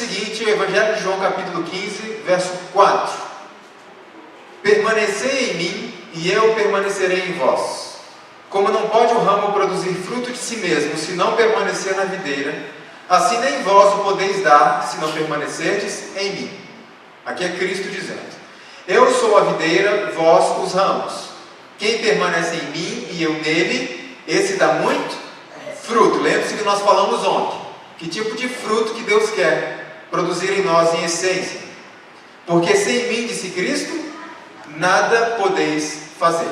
seguinte, o Evangelho de João capítulo 15, verso 4. Permanecei em mim e eu permanecerei em vós. Como não pode o ramo produzir fruto de si mesmo, se não permanecer na videira, assim nem vós o podeis dar, se não permanecerdes em mim. Aqui é Cristo dizendo: eu sou a videira, vós os ramos. Quem permanece em mim e eu nele, esse dá muito fruto. Lembre-se que nós falamos ontem. Que tipo de fruto que Deus quer produzir em nós em essência? Porque sem mim, disse Cristo, nada podeis fazer.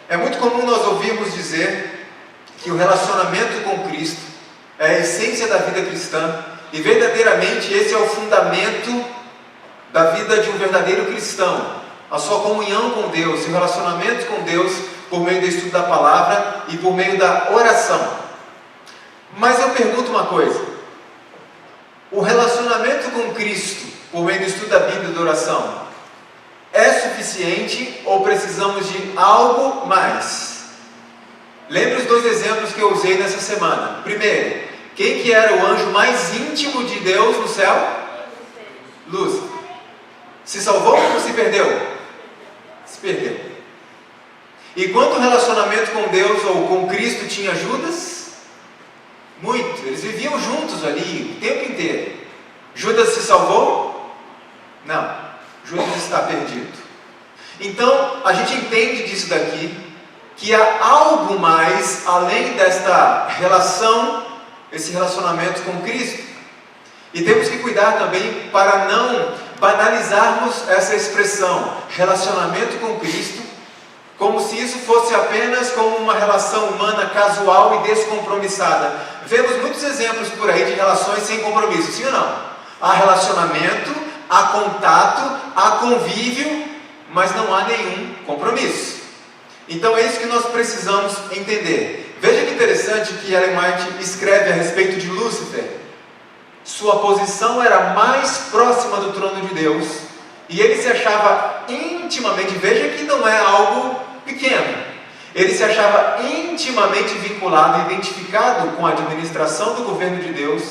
É muito comum nós ouvirmos dizer que o relacionamento com Cristo é a essência da vida cristã, e verdadeiramente esse é o fundamento da vida de um verdadeiro cristão, a sua comunhão com Deus, seu relacionamento com Deus por meio do estudo da palavra e por meio da oração. Mas eu pergunto uma coisa: o relacionamento com Cristo por meio do estudo da Bíblia e da oração é suficiente ou precisamos de algo mais? Lembre os dois exemplos que eu usei nessa semana. Primeiro, quem que era o anjo mais íntimo de Deus no céu? Lúcifer. Se salvou ou se perdeu? Se perdeu. E quanto o relacionamento com Deus ou com Cristo tinha Judas? Muito. Eles viviam juntos ali o tempo inteiro. Judas se salvou? Não. Judas está perdido. Então, a gente entende disso daqui, que há algo mais além desta relação, esse relacionamento com Cristo. E temos que cuidar também para não banalizarmos essa expressão, relacionamento com Cristo, como se isso fosse apenas como uma relação humana casual e descompromissada. Vemos muitos exemplos por aí de relações sem compromisso, sim ou não? Há relacionamento, há contato, há convívio, mas não há nenhum compromisso. Então é isso que nós precisamos entender. Veja que interessante que Ellen White escreve a respeito de Lúcifer. Sua posição era mais próxima do trono de Deus, e ele se achava intimamente, veja que não é algo pequeno, ele se achava intimamente vinculado e identificado com a administração do governo de Deus,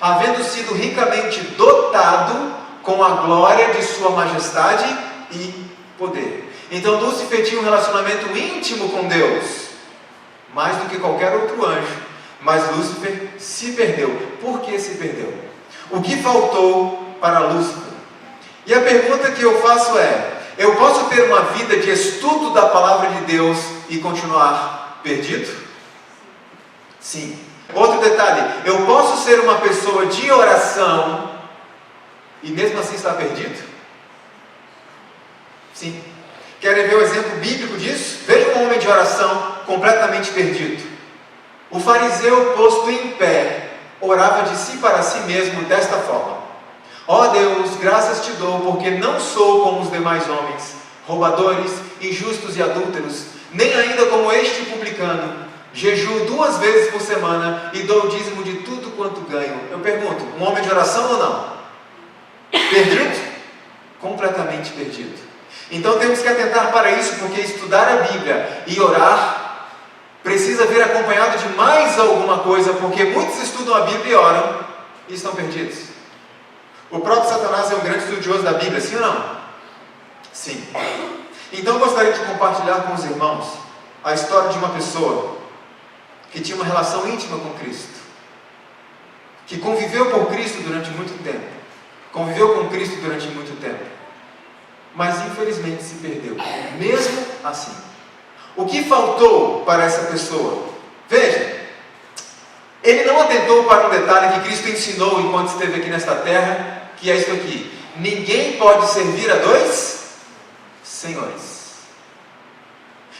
havendo sido ricamente dotado com a glória de sua majestade e poder. Então Lúcifer tinha um relacionamento íntimo com Deus, mais do que qualquer outro anjo, mas Lúcifer se perdeu. Por que se perdeu? O que faltou para Lúcifer? E a pergunta que eu faço é: eu posso ter uma vida de estudo da palavra de Deus e continuar perdido? Sim. Outro detalhe: eu posso ser uma pessoa de oração e mesmo assim estar perdido? Sim. Querem ver o exemplo bíblico disso? Veja um homem de oração completamente perdido. O fariseu, posto em pé, orava de si para si mesmo desta forma: ó Deus, graças te dou, porque não sou como os demais homens, roubadores, injustos e adúlteros, nem ainda como este publicano. Jejuo 2 vezes por semana e dou o dízimo de tudo quanto ganho. Eu pergunto, um homem de oração ou não? Perdido? Completamente perdido. Então temos que atentar para isso, porque estudar a Bíblia e orar precisa vir acompanhado de mais alguma coisa, porque muitos estudam a Bíblia e oram e estão perdidos. O próprio Satanás é um grande estudioso da Bíblia, sim ou não? Sim. Então eu gostaria de compartilhar com os irmãos a história de uma pessoa que tinha uma relação íntima com Cristo, que conviveu com Cristo durante muito tempo, conviveu com Cristo durante muito tempo, mas infelizmente se perdeu, mesmo assim. O que faltou para essa pessoa? Veja, ele não atentou para um detalhe que Cristo ensinou enquanto esteve aqui nesta terra, que é isso aqui: ninguém pode servir a 2 senhores.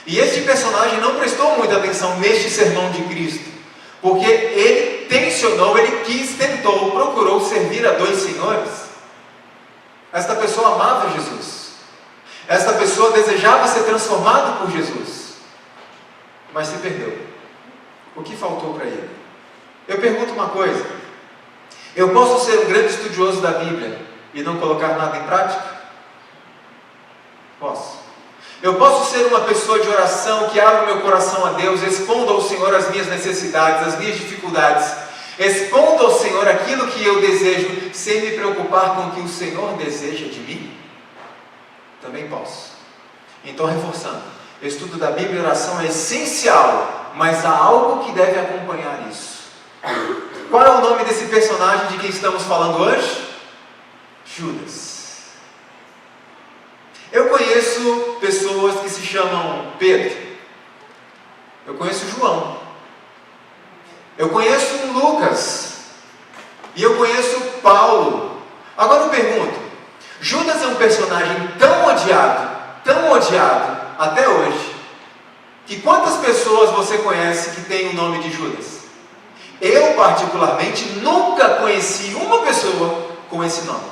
E este personagem não prestou muita atenção neste sermão de Cristo, porque ele tensionou, ele quis, tentou, procurou servir a 2 senhores. Esta pessoa amava Jesus, esta pessoa desejava ser transformada por Jesus, mas se perdeu. O que faltou para ele? Eu pergunto uma coisa: eu posso ser um grande estudioso da Bíblia e não colocar nada em prática? Posso. Eu posso ser uma pessoa de oração que abre meu coração a Deus, expondo ao Senhor as minhas necessidades, as minhas dificuldades. Expondo ao Senhor aquilo que eu desejo, sem me preocupar com o que o Senhor deseja de mim? Também posso. Então, reforçando, o estudo da Bíblia e oração é essencial, mas há algo que deve acompanhar isso. Qual é o nome desse personagem de quem estamos falando hoje? Judas. Eu conheço pessoas que se chamam Pedro. Eu conheço João. Eu conheço um Lucas. E eu conheço Paulo. Agora eu pergunto, Judas é um personagem tão odiado até hoje, que quantas pessoas você conhece que tem o nome de Judas? Eu particularmente nunca conheci uma pessoa com esse nome.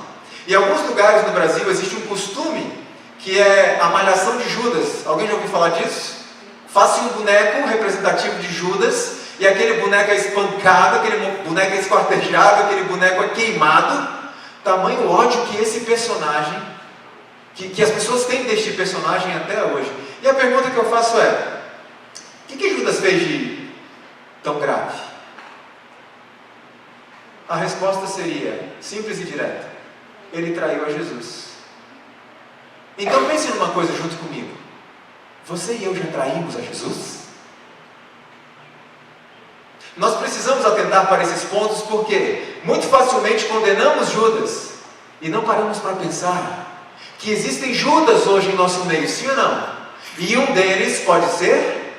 Em alguns lugares no Brasil existe um costume que é a malhação de Judas. Alguém já ouviu falar disso? Faça um boneco representativo de Judas, e aquele boneco é espancado, aquele boneco é esquartejado, aquele boneco é queimado. Tamanho ódio que esse personagem, que as pessoas têm deste personagem até hoje. E a pergunta que eu faço é: o que Judas fez de tão grave? A resposta seria simples e direta: ele traiu a Jesus. Então pense numa coisa junto comigo. Você e eu já traímos a Jesus? Nós precisamos atentar para esses pontos porque muito facilmente condenamos Judas e não paramos para pensar que existem Judas hoje em nosso meio, sim ou não? E um deles pode ser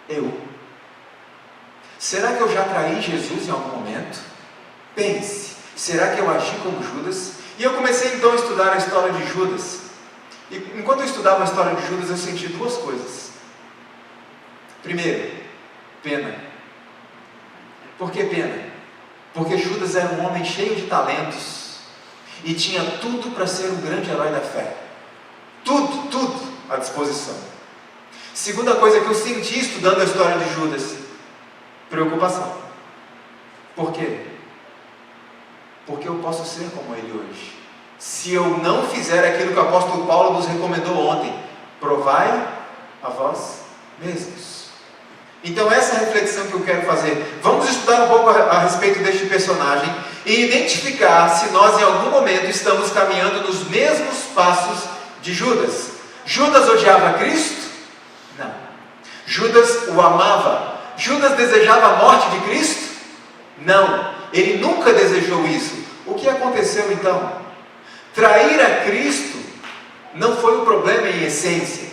eu. Será que eu já traí Jesus em algum momento? Pense, será que eu agi como Judas? E eu comecei então a estudar a história de Judas. E enquanto eu estudava a história de Judas, eu senti duas coisas. Primeiro, pena. Por que pena? Porque Judas era um homem cheio de talentos e tinha tudo para ser um grande herói da fé. Tudo à disposição. Segunda coisa que eu senti estudando a história de Judas: preocupação. Por quê? Porque eu posso ser como ele hoje. Se eu não fizer aquilo que o apóstolo Paulo nos recomendou ontem: provai a vós mesmos. Então essa é a reflexão que eu quero fazer. Vamos estudar um pouco a respeito deste personagem e identificar se nós em algum momento estamos caminhando nos mesmos passos de Judas. Judas odiava Cristo? Não. Judas o amava. Judas desejava a morte de Cristo? Não. Ele nunca desejou isso. O que aconteceu então? Trair a Cristo não foi o problema em essência.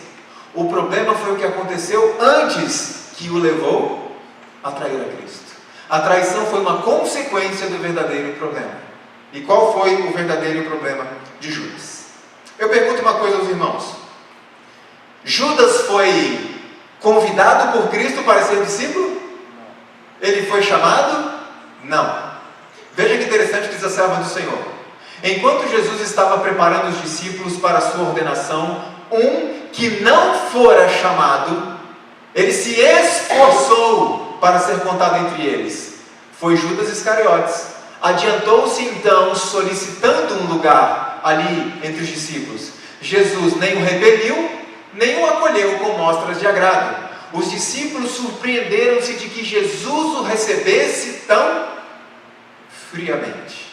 O problema foi o que aconteceu antes que o levou a trair a Cristo. A traição foi uma consequência do verdadeiro problema. E qual foi o verdadeiro problema de Judas? Eu pergunto uma coisa aos irmãos: Judas foi convidado por Cristo para ser discípulo? Ele foi chamado? Não. Veja que interessante diz a serva do Senhor. Enquanto Jesus estava preparando os discípulos para a sua ordenação, um que não fora chamado, ele se esforçou para ser contado entre eles. Foi Judas Iscariotes. Adiantou-se então, solicitando um lugar ali entre os discípulos. Jesus nem o repeliu, nem o acolheu com mostras de agrado. Os discípulos surpreenderam-se de que Jesus o recebesse tão friamente.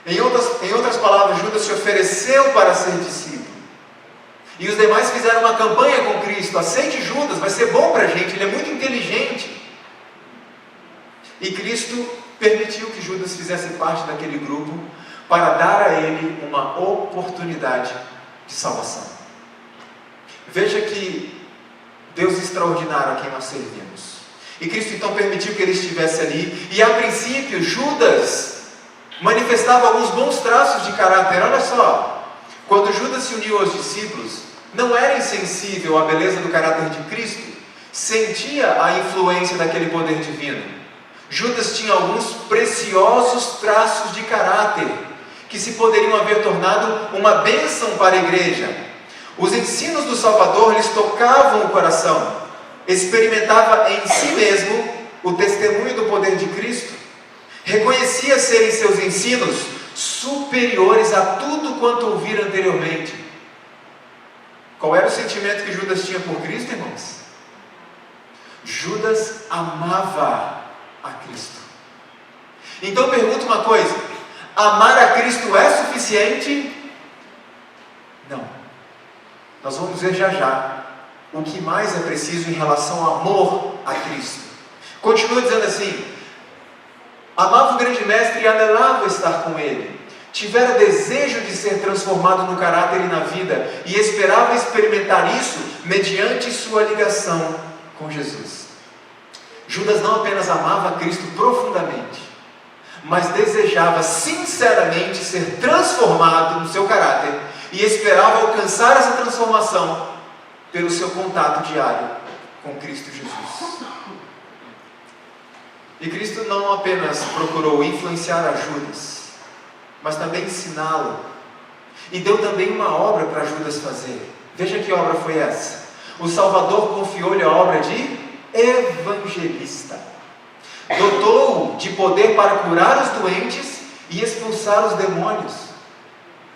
Em outras palavras, Judas se ofereceu para ser discípulo. E os demais fizeram uma campanha com Cristo: aceite Judas, vai ser bom para a gente, ele é muito inteligente. E Cristo permitiu que Judas fizesse parte daquele grupo para dar a ele uma oportunidade de salvação. Veja que Deus extraordinário a quem nós servimos. E Cristo então permitiu que ele estivesse ali. E a princípio Judas manifestava alguns bons traços de caráter. Olha só, quando Judas se uniu aos discípulos, não era insensível à beleza do caráter de Cristo, sentia a influência daquele poder divino. Judas tinha alguns preciosos traços de caráter que se poderiam haver tornado uma bênção para a igreja. Os ensinos do Salvador lhes tocavam o coração. Experimentava em si mesmo o testemunho do poder de Cristo. Reconhecia serem seus ensinos superiores a tudo quanto ouvira anteriormente. Qual era o sentimento que Judas tinha por Cristo, irmãos? Judas amava a Cristo. Então eu pergunto uma coisa: amar a Cristo é suficiente? Não. Nós vamos ver já já o que mais é preciso em relação ao amor a Cristo. Continua dizendo assim: amava o grande mestre e anelava estar com ele. Tivera desejo de ser transformado no caráter e na vida, e esperava experimentar isso mediante sua ligação com Jesus. Judas não apenas amava a Cristo profundamente, mas desejava sinceramente ser transformado no seu caráter, e esperava alcançar essa transformação pelo seu contato diário com Cristo Jesus. E Cristo não apenas procurou influenciar a Judas, mas também ensiná-lo. E deu também uma obra para Judas fazer. Veja que obra foi essa. O Salvador confiou-lhe a obra de evangelista. Dotou-o de poder para curar os doentes e expulsar os demônios.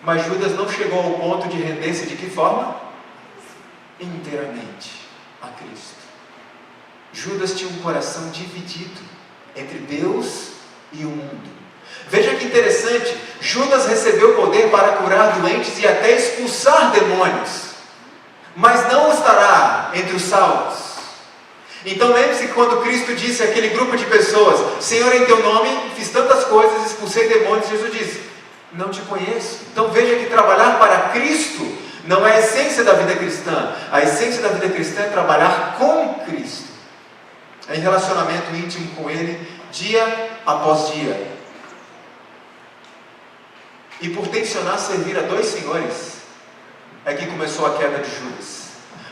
Mas Judas não chegou ao ponto de render-se de que forma? Inteiramente a Cristo. Judas tinha um coração dividido entre Deus e o mundo. Veja que interessante, Judas recebeu poder para curar doentes e até expulsar demônios, mas não estará entre os salvos. Então lembre-se que quando Cristo disse àquele grupo de pessoas: Senhor, em teu nome fiz tantas coisas, expulsei demônios, Jesus disse: não te conheço. Então veja que trabalhar para Cristo não é a essência da vida cristã. A essência da vida cristã é trabalhar com Cristo, em relacionamento íntimo com Ele, dia após dia. E por tensionar servir a dois senhores, é que começou a queda de Judas.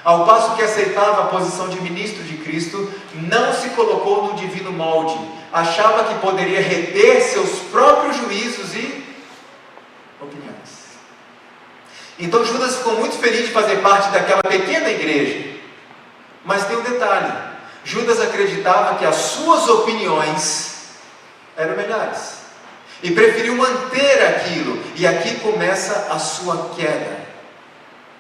Ao passo que aceitava a posição de ministro de Cristo, não se colocou no divino molde, achava que poderia reter seus próprios juízos e opiniões. Então Judas ficou muito feliz de fazer parte daquela pequena igreja. Mas tem um detalhe: Judas acreditava que as suas opiniões eram melhores e preferiu manter aquilo, e aqui começa a sua queda.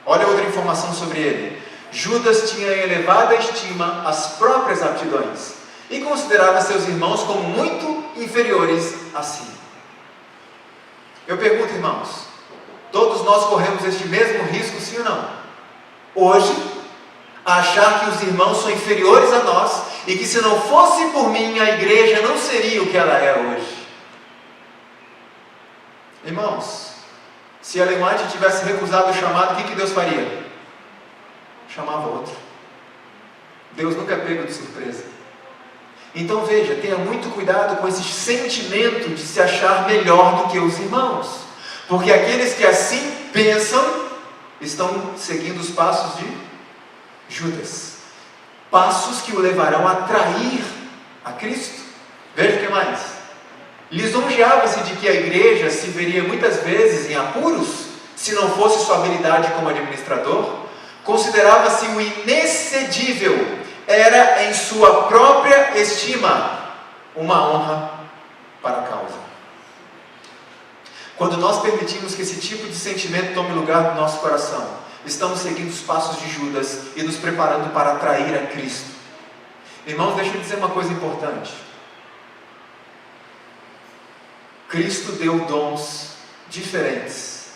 Olha outra informação sobre ele: Judas tinha elevada estima às próprias aptidões e considerava seus irmãos como muito inferiores a si. Eu pergunto, irmãos, todos nós corremos este mesmo risco, sim ou não? Hoje, achar que os irmãos são inferiores a nós e que se não fosse por mim a igreja não seria o que ela é hoje. Irmãos, se Ellen White tivesse recusado o chamado, o que Deus faria? Chamava outro. Deus nunca é pego de surpresa. Então veja, tenha muito cuidado com esse sentimento de se achar melhor do que os irmãos, porque aqueles que assim pensam estão seguindo os passos de Judas, passos que o levarão a trair a Cristo. Veja o que mais: lisonjeava-se de que a igreja se veria muitas vezes em apuros se não fosse sua habilidade como administrador. Considerava-se o inexcedível, era em sua própria estima uma honra para a causa. Quando nós permitimos que esse tipo de sentimento tome lugar no nosso coração, estamos seguindo os passos de Judas e nos preparando para atrair a Cristo. Irmãos, deixa eu dizer uma coisa importante. Cristo deu dons diferentes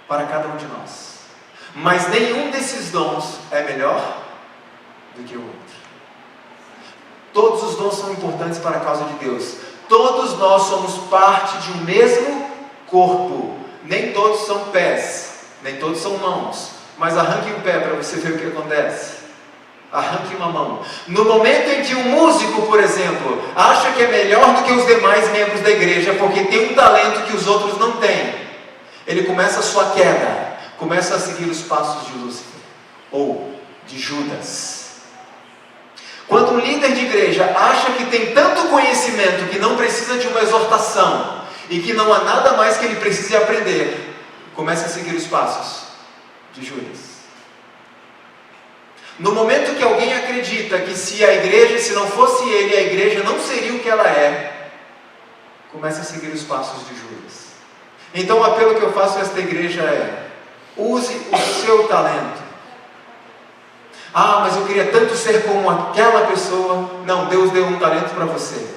para cada um de nós, mas nenhum desses dons é melhor do que o outro. Todos os dons são importantes para a causa de Deus. Todos nós somos parte de um mesmo corpo. Nem todos são pés, nem todos são mãos, mas arranque um pé para você ver o que acontece. Arranque uma mão. No momento em que um músico, por exemplo, acha que é melhor do que os demais membros da igreja porque tem um talento que os outros não têm, ele começa a sua queda, começa a seguir os passos de Lúcifer ou de Judas. Quando um líder de igreja acha que tem tanto conhecimento que não precisa de uma exortação e que não há nada mais que ele precise aprender, começa a seguir os passos de Judas. No momento que alguém acredita que se não fosse ele, a igreja não seria o que ela é, começa a seguir os passos de Judas. Então o apelo que eu faço a esta igreja é: use o seu talento. Ah, mas eu queria tanto ser como aquela pessoa. Não, Deus deu um talento para você.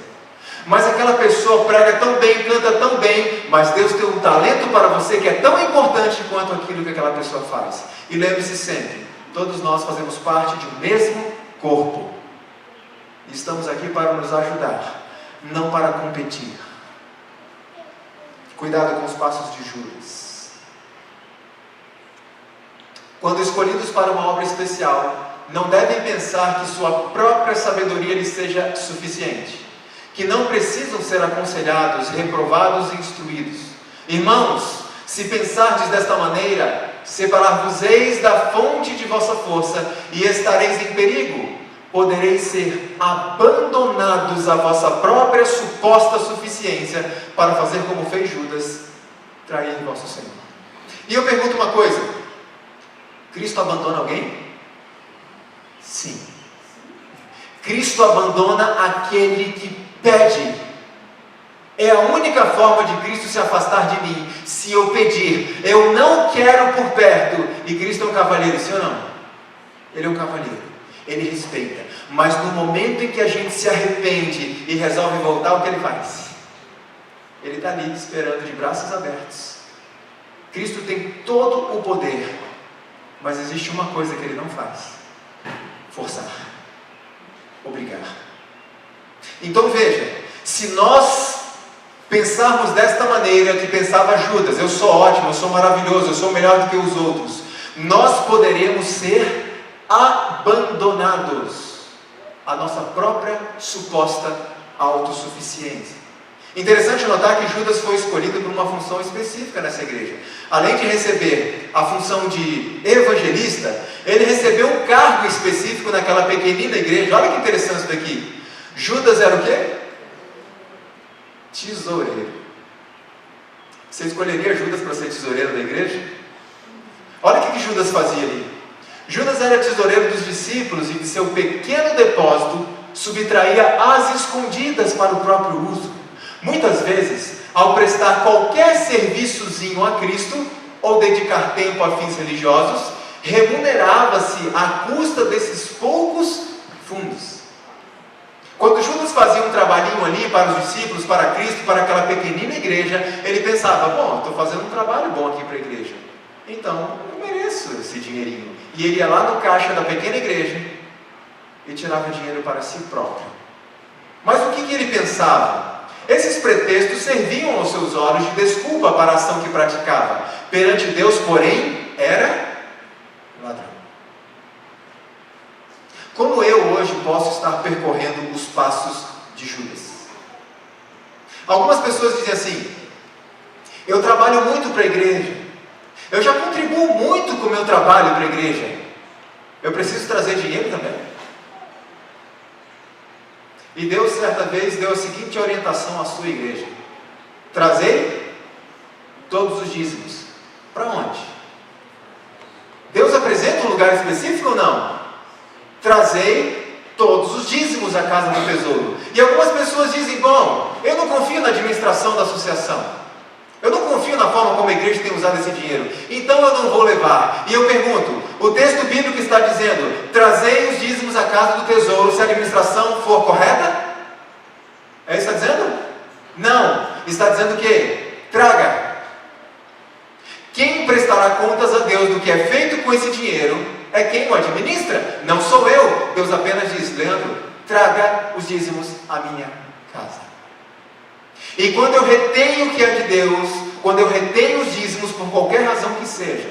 Mas aquela pessoa prega tão bem, canta tão bem, mas Deus tem um talento para você que é tão importante quanto aquilo que aquela pessoa faz. E lembre-se sempre, todos nós fazemos parte de um mesmo corpo. Estamos aqui para nos ajudar, não para competir. Cuidado com os passos de Judas. Quando escolhidos para uma obra especial, não devem pensar que sua própria sabedoria lhes seja suficiente, que não precisam ser aconselhados, reprovados e instruídos. Irmãos, se pensardes desta maneira, separar-vos-eis da fonte de vossa força e estareis em perigo. Podereis ser abandonados à vossa própria suposta suficiência para fazer como fez Judas, trair vosso Senhor. E eu pergunto uma coisa: Cristo abandona alguém? Sim. Cristo abandona aquele que pede. É a única forma de Cristo se afastar de mim, se eu pedir. Eu não quero por perto. E Cristo é um cavalheiro, sim ou não? Ele é um cavalheiro. Ele respeita, mas no momento em que a gente se arrepende e resolve voltar, o que ele faz? Ele está ali esperando de braços abertos. Cristo tem todo o poder, mas existe uma coisa que ele não faz: forçar, obrigar. Então veja, se nós pensarmos desta maneira que pensava Judas, eu sou ótimo, eu sou maravilhoso, eu sou melhor do que os outros, nós poderemos ser abandonados à nossa própria suposta autossuficiência. Interessante notar que Judas foi escolhido por uma função específica nessa igreja. Além de receber a função de evangelista, ele recebeu um cargo específico naquela pequenina igreja. Olha que interessante isso daqui. Judas era o quê? Tesoureiro. Você escolheria Judas para ser tesoureiro da igreja? Olha o que Judas fazia ali. Judas era tesoureiro dos discípulos e de seu pequeno depósito subtraía as escondidas para o próprio uso. Muitas vezes, ao prestar qualquer serviçozinho a Cristo ou dedicar tempo a fins religiosos, remunerava-se à custa desses poucos fundos. Quando Judas fazia um trabalhinho ali para os discípulos, para Cristo, para aquela pequenina igreja, ele pensava: bom, estou fazendo um trabalho bom aqui para a igreja, então eu mereço esse dinheirinho. E ele ia lá no caixa da pequena igreja e tirava dinheiro para si próprio. Mas o que ele pensava? Esses pretextos serviam aos seus olhos de desculpa para a ação que praticava. Perante Deus, porém, era ladrão. Como eu hoje posso estar percorrendo os passos de Judas? Algumas pessoas dizem assim: eu trabalho muito para a igreja, eu já contribuo muito com o meu trabalho para a igreja, eu preciso trazer dinheiro também. E Deus certa vez deu a seguinte orientação à sua igreja: trazei todos os dízimos. Para onde? Deus apresenta um lugar específico ou não? Trazei todos os dízimos à casa do tesouro. E algumas pessoas dizem: bom, eu não confio na administração da associação, eu não confio na forma como a igreja tem usado esse dinheiro, então eu não vou levar. E eu pergunto: o texto bíblico está dizendo: trazei os dízimos à casa do tesouro, se a administração for correta? É isso que está dizendo? Não, está dizendo o quê? Traga. Quem prestará contas a Deus do que é feito com esse dinheiro é quem o administra, não sou eu. Deus apenas diz: Leandro, traga os dízimos à minha casa. E quando eu retenho o que é de Deus, quando eu retenho os dízimos por qualquer razão que seja,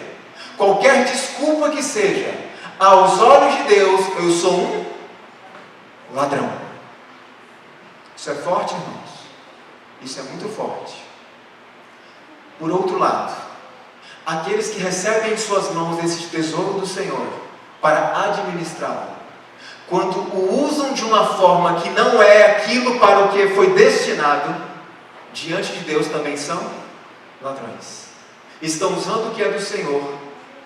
qualquer desculpa que seja, aos olhos de Deus, eu sou um ladrão. Isso é forte, irmãos. Isso é muito forte. Por outro lado, aqueles que recebem em suas mãos esse tesouro do Senhor para administrá-lo, quando o usam de uma forma que não é aquilo para o que foi destinado, diante de Deus também são ladrões. Estão usando o que é do Senhor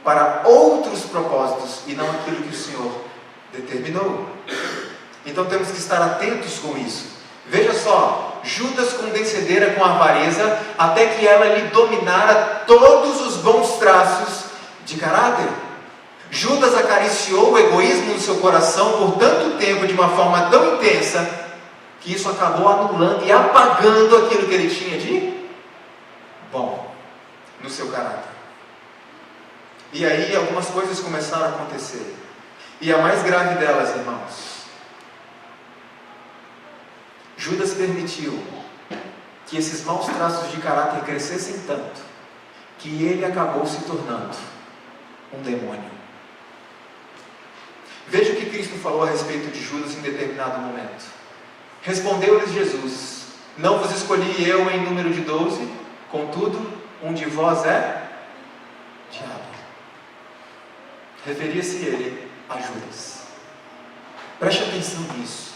para outros propósitos e não aquilo que o Senhor determinou. Então temos que estar atentos com isso. Veja só, Judas condescendera com a avareza até que ela lhe dominara todos os bons traços de caráter. Judas acariciou o egoísmo no seu coração por tanto tempo, de uma forma tão intensa, que isso acabou anulando e apagando aquilo que ele tinha de bom no seu caráter. E aí algumas coisas começaram a acontecer. E a mais grave delas, irmãos, Judas permitiu que esses maus traços de caráter crescessem tanto, que ele acabou se tornando um demônio. Veja o que Cristo falou a respeito de Judas em determinado momento. Respondeu-lhes Jesus: não vos escolhi eu em número de 12, contudo, um de vós é diabo. Referia-se ele a Judas. Preste atenção nisso.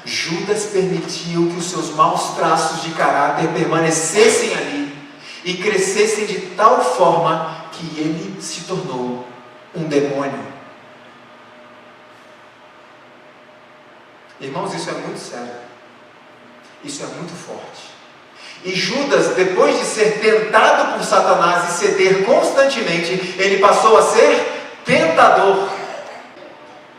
Judas permitiu que os seus maus traços de caráter permanecessem ali e crescessem de tal forma que ele se tornou um demônio. Irmãos, isso é muito sério. Isso é muito forte. E Judas, depois de ser tentado por Satanás e ceder constantemente, ele passou a ser tentador.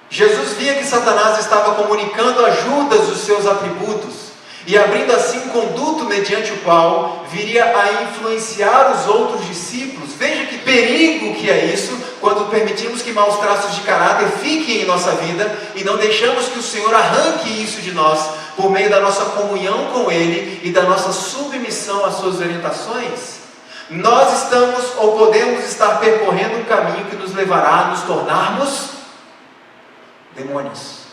Jesus via que Satanás estava comunicando a Judas os seus atributos e abrindo assim um conduto mediante o qual viria a influenciar os outros discípulos. Veja que perigo que é isso, quando permitimos que maus traços de caráter fiquem em nossa vida e não deixamos que o Senhor arranque isso de nós, por meio da nossa comunhão com Ele e da nossa submissão às suas orientações. Nós estamos ou podemos estar percorrendo um caminho que nos levará a nos tornarmos demônios.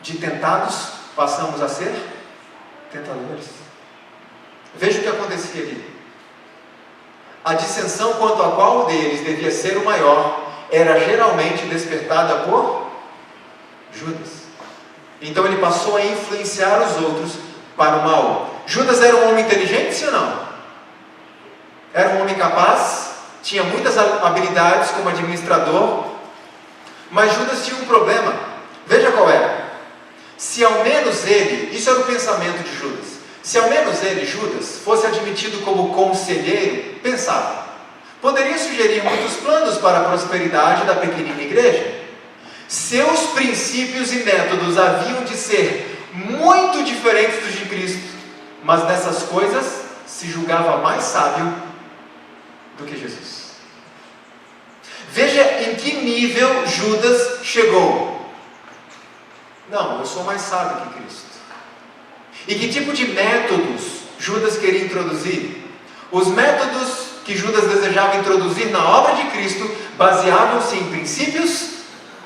De tentados, passamos a ser tentadores. Veja o que acontecia ali. A dissensão quanto a qual deles devia ser o maior era geralmente despertada por Judas. Então ele passou a influenciar os outros para o mal. Judas era um homem inteligente, sim ou não? Era um homem capaz, tinha muitas habilidades como administrador, mas Judas tinha um problema. Veja qual era. Se ao menos ele, isso era o pensamento de Judas, se ao menos ele, Judas, fosse admitido como conselheiro, pensava, poderia sugerir muitos planos para a prosperidade da pequenina igreja. Seus princípios e métodos haviam de ser muito diferentes dos de Cristo, mas nessas coisas se julgava mais sábio do que Jesus. Veja em que nível Judas chegou. Não, eu sou mais sábio que Cristo. E que tipo de métodos Judas queria introduzir? Os métodos que Judas desejava introduzir na obra de Cristo baseavam-se em princípios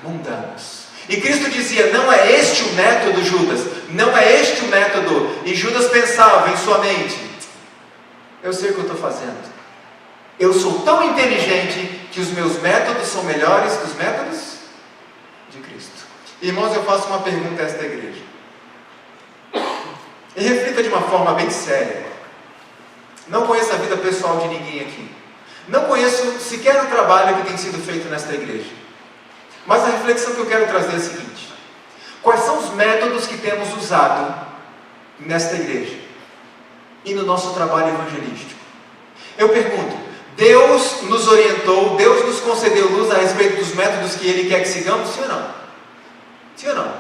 mundanos. E Cristo dizia: não é este o método, Judas, não é este o método. E Judas pensava em sua mente: eu sei o que eu estou fazendo. Eu sou tão inteligente que os meus métodos são melhores que os métodos de Cristo. Irmãos, eu faço uma pergunta a esta igreja. E reflita de uma forma bem séria. Não conheço a vida pessoal de ninguém aqui. Não conheço sequer o trabalho que tem sido feito nesta igreja. Mas a reflexão que eu quero trazer é a seguinte: quais são os métodos que temos usado nesta igreja e no nosso trabalho evangelístico? Eu pergunto, Deus nos orientou, Deus nos concedeu luz a respeito dos métodos que Ele quer que sigamos? Sim ou não? Sim ou não?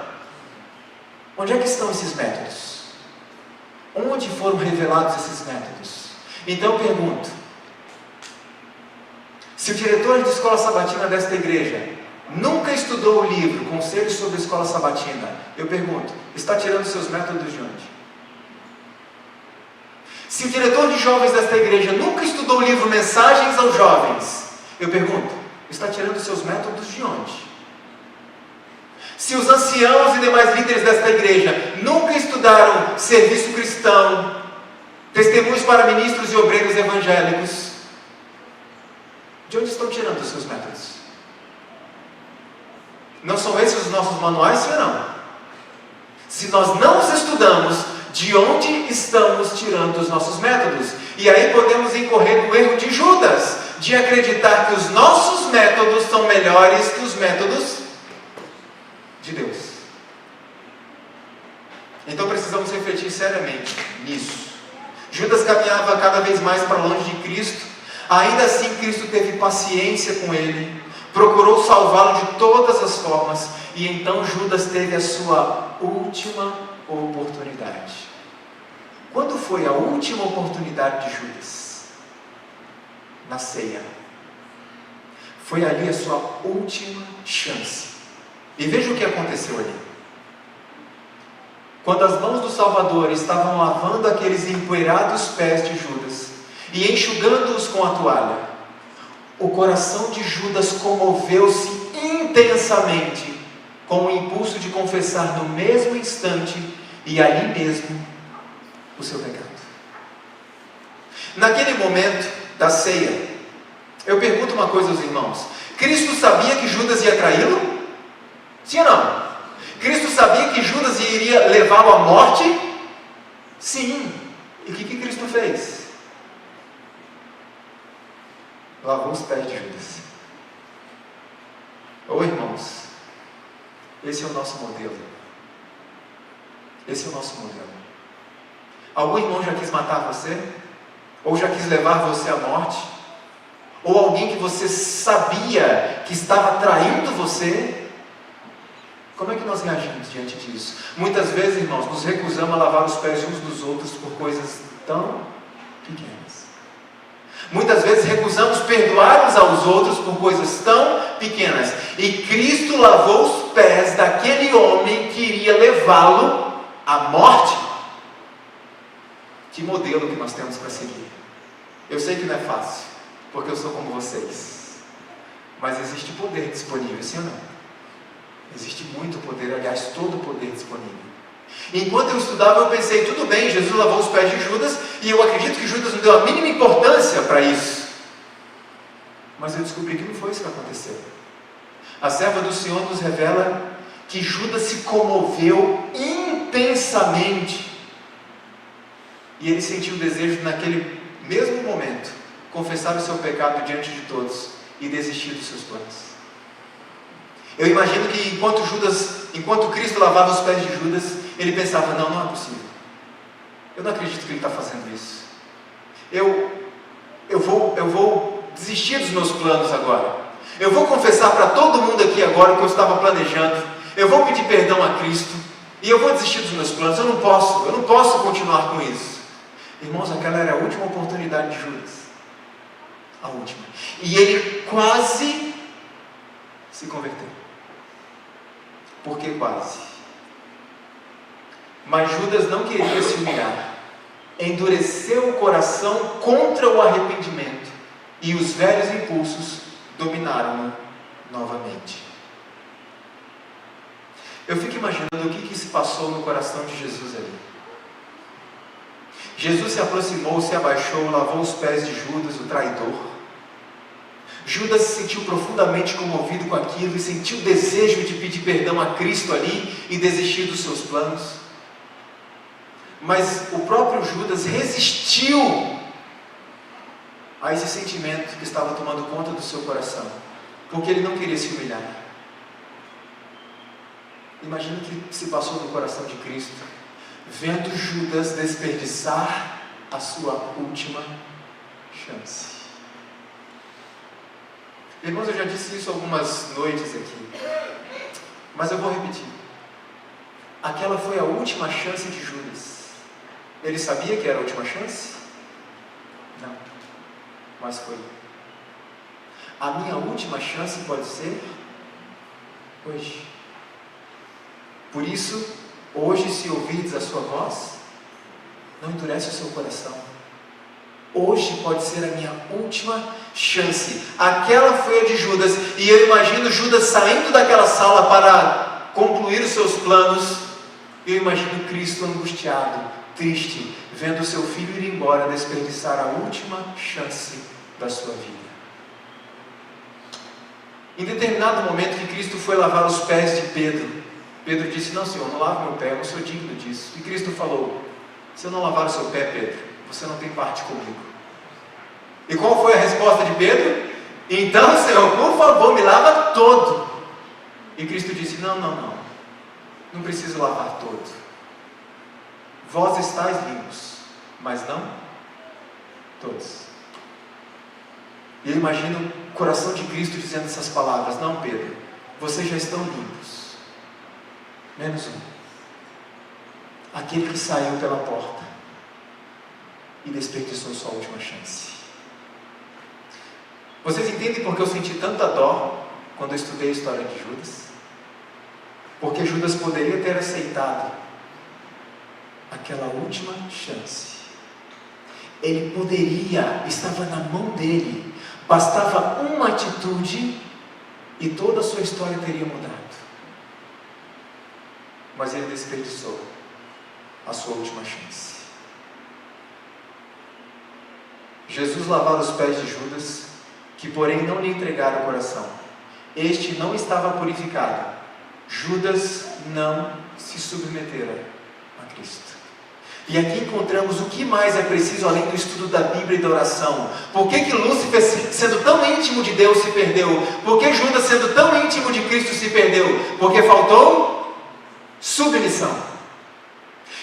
Onde é que estão esses métodos? Onde foram revelados esses métodos? Então eu pergunto, se o diretor de escola sabatina desta igreja nunca estudou o livro Conselhos sobre a Escola Sabatina, eu pergunto, está tirando seus métodos de onde? Se o diretor de jovens desta igreja nunca estudou o livro Mensagens aos Jovens, eu pergunto, está tirando seus métodos de onde? Se os anciãos e demais líderes desta igreja nunca estudaram serviço cristão, testemunhos para ministros e obreiros evangélicos, de onde estão tirando os seus métodos? Não são esses os nossos manuais, sim ou não? Se nós não os estudamos, de onde estamos tirando os nossos métodos? E aí podemos incorrer no erro de Judas, de acreditar que os nossos métodos são melhores que os métodos de Deus. Então precisamos refletir seriamente nisso. Judas caminhava cada vez mais para longe de Cristo. Ainda assim Cristo teve paciência com ele, procurou salvá-lo de todas as formas. E então Judas teve a sua última oportunidade. Quando foi a última oportunidade de Judas? Na ceia. Foi ali a sua última chance. E veja o que aconteceu ali. Quando as mãos do Salvador estavam lavando aqueles empoeirados pés de Judas e enxugando-os com a toalha, o coração de Judas comoveu-se intensamente com o impulso de confessar no mesmo instante e ali mesmo o seu pecado. Naquele momento da ceia, eu pergunto uma coisa aos irmãos: Cristo sabia que Judas ia traí-lo? Sim ou não? Cristo sabia que Judas iria levá-lo à morte? Sim. E o que Cristo fez? Lavou os pés de Judas. Ô irmãos, esse é o nosso modelo. Esse é o nosso modelo. Algum irmão já quis matar você? Ou já quis levar você à morte? Ou alguém que você sabia que estava traindo você? Como é que nós reagimos diante disso? Muitas vezes, irmãos, nos recusamos a lavar os pés uns dos outros por coisas tão pequenas. Muitas vezes recusamos perdoar uns aos outros por coisas tão pequenas. E Cristo lavou os pés daquele homem que iria levá-lo à morte. Que modelo que nós temos para seguir? Eu sei que não é fácil, porque eu sou como vocês. Mas existe poder disponível, sim ou não? Existe muito poder, aliás, todo o poder disponível. Enquanto eu estudava, eu pensei, tudo bem, Jesus lavou os pés de Judas, e eu acredito que Judas não deu a mínima importância para isso. Mas eu descobri que não foi isso que aconteceu. A serva do Senhor nos revela que Judas se comoveu intensamente, e ele sentiu o desejo, naquele mesmo momento, confessar o seu pecado diante de todos e desistir dos seus planos. Eu imagino que enquanto Cristo lavava os pés de Judas, ele pensava, não é possível. Eu não acredito que ele está fazendo isso. Eu vou desistir dos meus planos agora. Eu vou confessar para todo mundo aqui agora o que eu estava planejando. Eu vou pedir perdão a Cristo. E eu vou desistir dos meus planos. Eu não posso continuar com isso. Irmãos, aquela era a última oportunidade de Judas. A última. E ele quase se converteu. Por que quase? Mas Judas não queria se humilhar. Endureceu o coração contra o arrependimento. E os velhos impulsos dominaram-no novamente. Eu fico imaginando o que se passou no coração de Jesus ali. Jesus se aproximou, se abaixou, lavou os pés de Judas, o traidor. Judas se sentiu profundamente comovido com aquilo e sentiu o desejo de pedir perdão a Cristo ali e desistir dos seus planos. Mas o próprio Judas resistiu a esse sentimento que estava tomando conta do seu coração, porque ele não queria se humilhar. Imagina o que se passou no coração de Cristo, vendo Judas desperdiçar a sua última chance. Irmãos, eu já disse isso algumas noites aqui, mas eu vou repetir. Aquela foi a última chance de Judas. Ele sabia que era a última chance? Não, mas foi. A minha última chance pode ser hoje. Por isso, hoje, se ouvirdes a sua voz, não endurece o seu coração. Hoje pode ser a minha última chance. Aquela foi a de Judas, e eu imagino Judas saindo daquela sala para concluir os seus planos. Eu imagino Cristo angustiado, triste, vendo o seu filho ir embora, desperdiçar a última chance da sua vida. Em determinado momento que Cristo foi lavar os pés de Pedro, Pedro disse, não Senhor, não lava meu pé, eu não sou digno disso. E Cristo falou, se eu não lavar o seu pé, Pedro, você não tem parte comigo. E qual foi a resposta de Pedro? Então, Senhor, por favor, me lava todo. E Cristo disse, não preciso lavar todo. Vós estáis limpos, mas não todos. E eu imagino o coração de Cristo dizendo essas palavras: não, Pedro, vocês já estão limpos, menos um, aquele que saiu pela porta e desperdiçou sua última chance. Vocês entendem por que eu senti tanta dó quando eu estudei a história de Judas? Porque Judas poderia ter aceitado aquela última chance. Ele poderia, estava na mão dele, bastava uma atitude e toda a sua história teria mudado. Mas ele desperdiçou a sua última chance. Jesus lavara os pés de Judas, que porém não lhe entregara o coração. Este não estava purificado. Judas não se submetera a Cristo. E aqui encontramos o que mais é preciso além do estudo da Bíblia e da oração. Por que Lúcifer, sendo tão íntimo de Deus, se perdeu? Por que Judas, sendo tão íntimo de Cristo, se perdeu? Porque faltou submissão.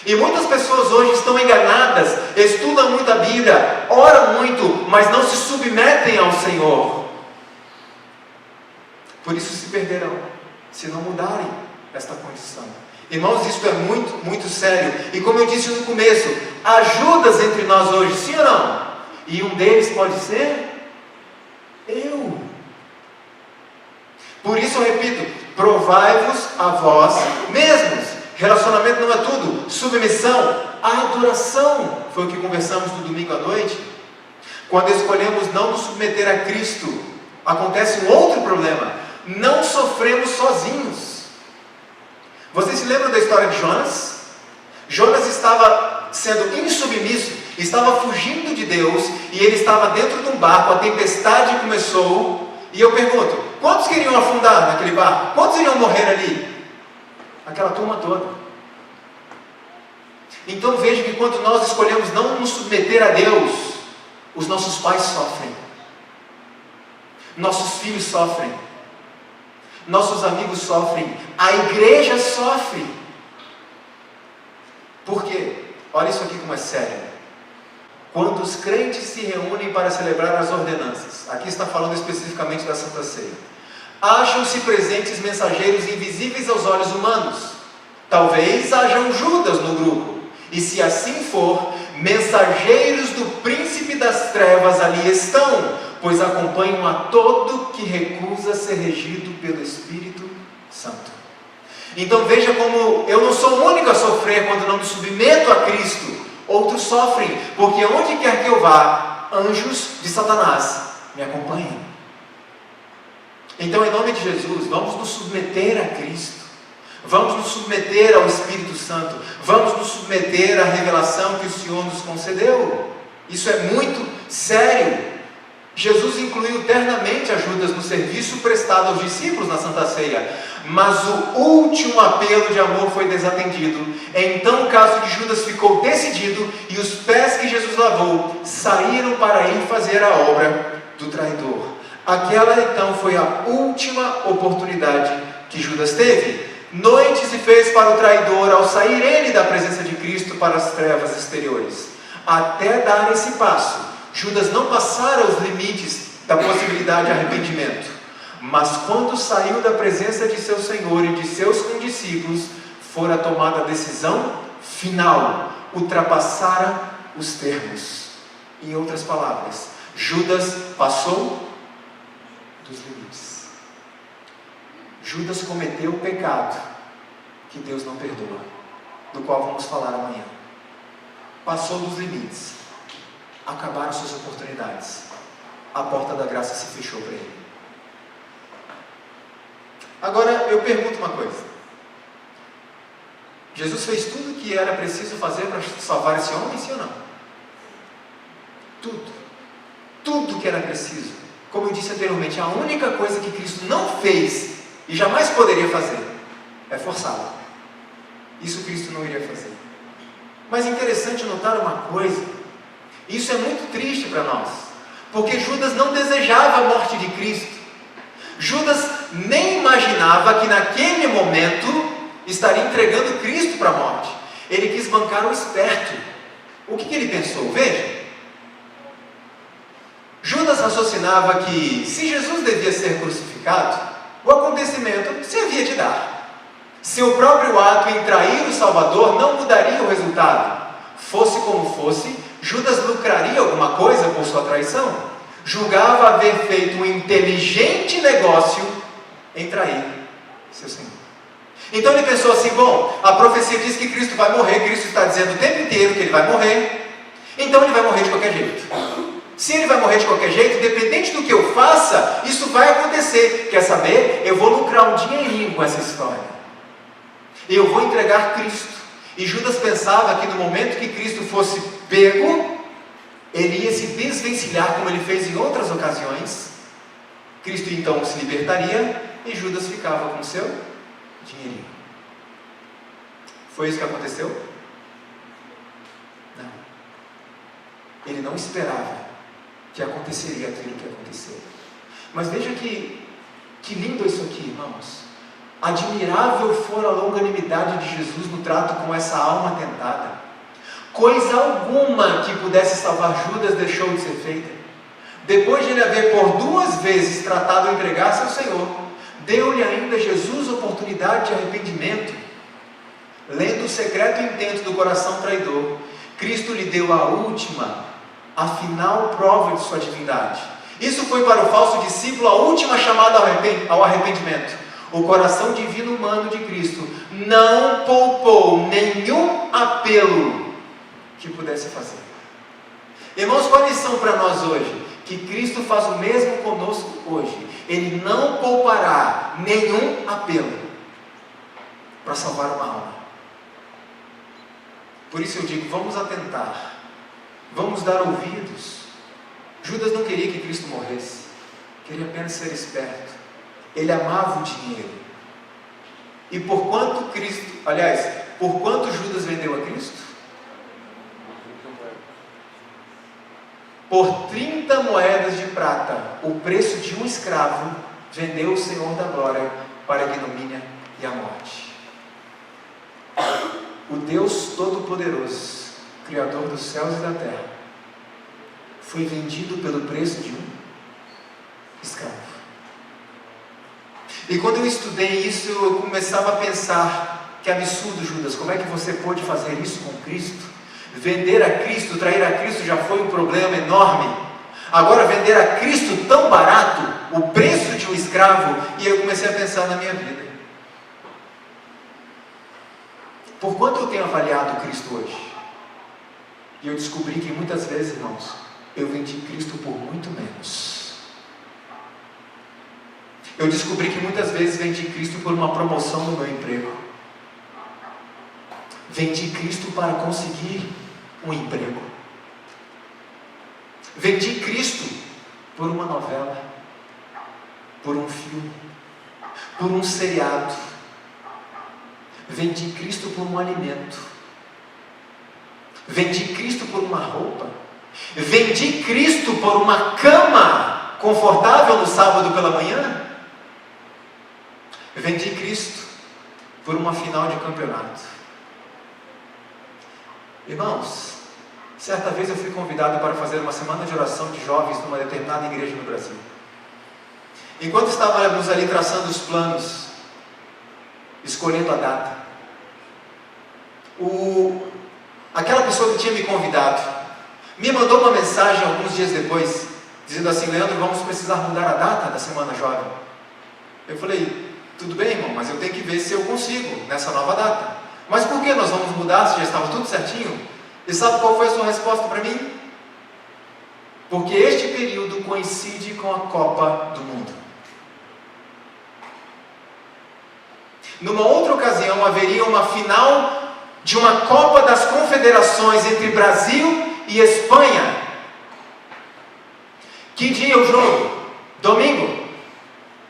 E muitas pessoas hoje estão enganadas, estudam muito a Bíblia, oram muito, mas não se submetem ao Senhor. Por isso se perderão, se não mudarem esta condição. Irmãos, isso é muito, muito sério. E como eu disse no começo, há Judas entre nós hoje, sim ou não? E um deles pode ser eu. Por isso eu repito, provai-vos a vós mesmos. Relacionamento não é tudo. Submissão, adoração, foi o que conversamos no domingo à noite. Quando escolhemos não nos submeter a Cristo, acontece um outro problema: não sofremos sozinhos. Vocês se lembram da história de Jonas? Jonas estava sendo insubmisso, estava fugindo de Deus, e ele estava dentro de um barco, a tempestade começou, e eu pergunto, quantos queriam afundar naquele barco? Quantos iriam morrer ali? Aquela turma toda. Então veja que quando nós escolhemos não nos submeter a Deus, os nossos pais sofrem, nossos filhos sofrem, nossos amigos sofrem, a igreja sofre. Por quê? Olha isso aqui como é sério. Quando os crentes se reúnem para celebrar as ordenanças, aqui está falando especificamente da Santa Ceia, acham-se presentes mensageiros invisíveis aos olhos humanos. Talvez hajam Judas no grupo, e se assim for, mensageiros do príncipe das trevas ali estão, pois acompanham a todo que recusa ser regido pelo Espírito Santo. Então veja como eu não sou o único a sofrer quando não me submeto a Cristo. Outros sofrem, porque onde quer que eu vá, anjos de Satanás me acompanham. Então, em nome de Jesus, vamos nos submeter a Cristo, vamos nos submeter ao Espírito Santo, vamos nos submeter à revelação que o Senhor nos concedeu. Isso é muito sério. Jesus incluiu ternamente a Judas no serviço prestado aos discípulos na Santa Ceia, mas o último apelo de amor foi desatendido. Então o caso de Judas ficou decidido, e os pés que Jesus lavou saíram para ir fazer a obra do traidor. Aquela então foi a última oportunidade que Judas teve. Noite se fez para o traidor ao sair ele da presença de Cristo para as trevas exteriores. Até dar esse passo, Judas não passara os limites da possibilidade de arrependimento. Mas quando saiu da presença de seu Senhor e de seus condiscípulos, fora tomada a decisão final, ultrapassara os termos. Em outras palavras, Judas passou dos limites. Judas cometeu o pecado que Deus não perdoa, do qual vamos falar amanhã. Passou dos limites, acabaram suas oportunidades, a porta da graça se fechou para ele. Agora eu pergunto uma coisa: Jesus fez tudo o que era preciso fazer para salvar esse homem, sim ou não? Tudo que era preciso. Como eu disse anteriormente, a única coisa que Cristo não fez e jamais poderia fazer é forçá-lo. Isso Cristo não iria fazer. Mas é interessante notar uma coisa, isso é muito triste para nós, porque Judas não desejava a morte de Cristo. Judas nem imaginava que naquele momento estaria entregando Cristo para a morte. Ele quis bancar o esperto. O que ele pensou? Veja, Judas raciocinava que, se Jesus devia ser crucificado, o acontecimento se havia de dar. Seu próprio ato em trair o Salvador não mudaria o resultado. Fosse como fosse, Judas lucraria alguma coisa por sua traição. Julgava haver feito um inteligente negócio em trair seu Senhor. Então ele pensou assim: bom, a profecia diz que Cristo vai morrer, Cristo está dizendo o tempo inteiro que ele vai morrer, então ele vai morrer de qualquer jeito. Se ele vai morrer de qualquer jeito, independente do que eu faça, isso vai acontecer. Quer saber? Eu vou lucrar um dinheirinho com essa história. Eu vou entregar Cristo. E Judas pensava que no momento que Cristo fosse pego, ele ia se desvencilhar, como ele fez em outras ocasiões. Cristo então se libertaria e Judas ficava com seu dinheirinho. Foi isso que aconteceu? Não. Ele não esperava que aconteceria aquilo que aconteceu. Mas veja que lindo isso aqui, irmãos. Admirável fora a longanimidade de Jesus no trato com essa alma tentada. Coisa alguma que pudesse salvar Judas deixou de ser feita. Depois de ele haver por 2 vezes tratado de entregar seu Senhor, deu-lhe ainda Jesus oportunidade de arrependimento. Lendo o secreto intento do coração traidor, Cristo lhe deu a última, a final prova de sua divindade. Isso foi para o falso discípulo a última chamada ao arrependimento. O coração divino humano de Cristo não poupou nenhum apelo que pudesse fazer. Irmãos, qual a lição para nós hoje? Que Cristo faz o mesmo conosco hoje. Ele não poupará nenhum apelo para salvar uma alma. Por isso eu digo, vamos atentar, vamos dar ouvidos. Judas não queria que Cristo morresse, queria apenas ser esperto. Ele amava o dinheiro. E por quanto Judas vendeu a Cristo? Por 30 moedas de prata, o preço de um escravo, vendeu o Senhor da glória para a ignomínia e a morte. O Deus Todo-Poderoso, Criador dos céus e da terra, foi vendido pelo preço de um escravo. E quando eu estudei isso, eu começava a pensar: que absurdo, Judas, como é que você pôde fazer isso com Cristo? Vender a Cristo, trair a Cristo já foi um problema enorme. Agora vender a Cristo tão barato, o preço de um escravo. E eu comecei a pensar na minha vida. Por quanto eu tenho avaliado Cristo hoje? E eu descobri que muitas vezes, irmãos, eu vendi Cristo por muito menos. Eu descobri que muitas vezes vendi Cristo por uma promoção no meu emprego. Vendi Cristo para conseguir um emprego. Vendi Cristo por uma novela, por um filme, por um seriado. Vendi Cristo por um alimento. Vendi Cristo por uma roupa. Vendi Cristo por uma cama confortável no sábado pela manhã. Vendi Cristo por uma final de campeonato. Irmãos, certa vez eu fui convidado para fazer uma semana de oração de jovens numa determinada igreja no Brasil. Enquanto estávamos ali traçando os planos, escolhendo a data, aquela pessoa que tinha me convidado me mandou uma mensagem alguns dias depois, dizendo assim: Leandro, vamos precisar mudar a data da semana jovem. Eu falei: tudo bem, irmão, mas eu tenho que ver se eu consigo nessa nova data. Mas por que nós vamos mudar se já estava tudo certinho? E sabe qual foi a sua resposta para mim? Porque este período coincide com a Copa do Mundo. Numa outra ocasião haveria uma final de uma Copa das Confederações entre Brasil e Espanha. Que dia é o jogo? Domingo.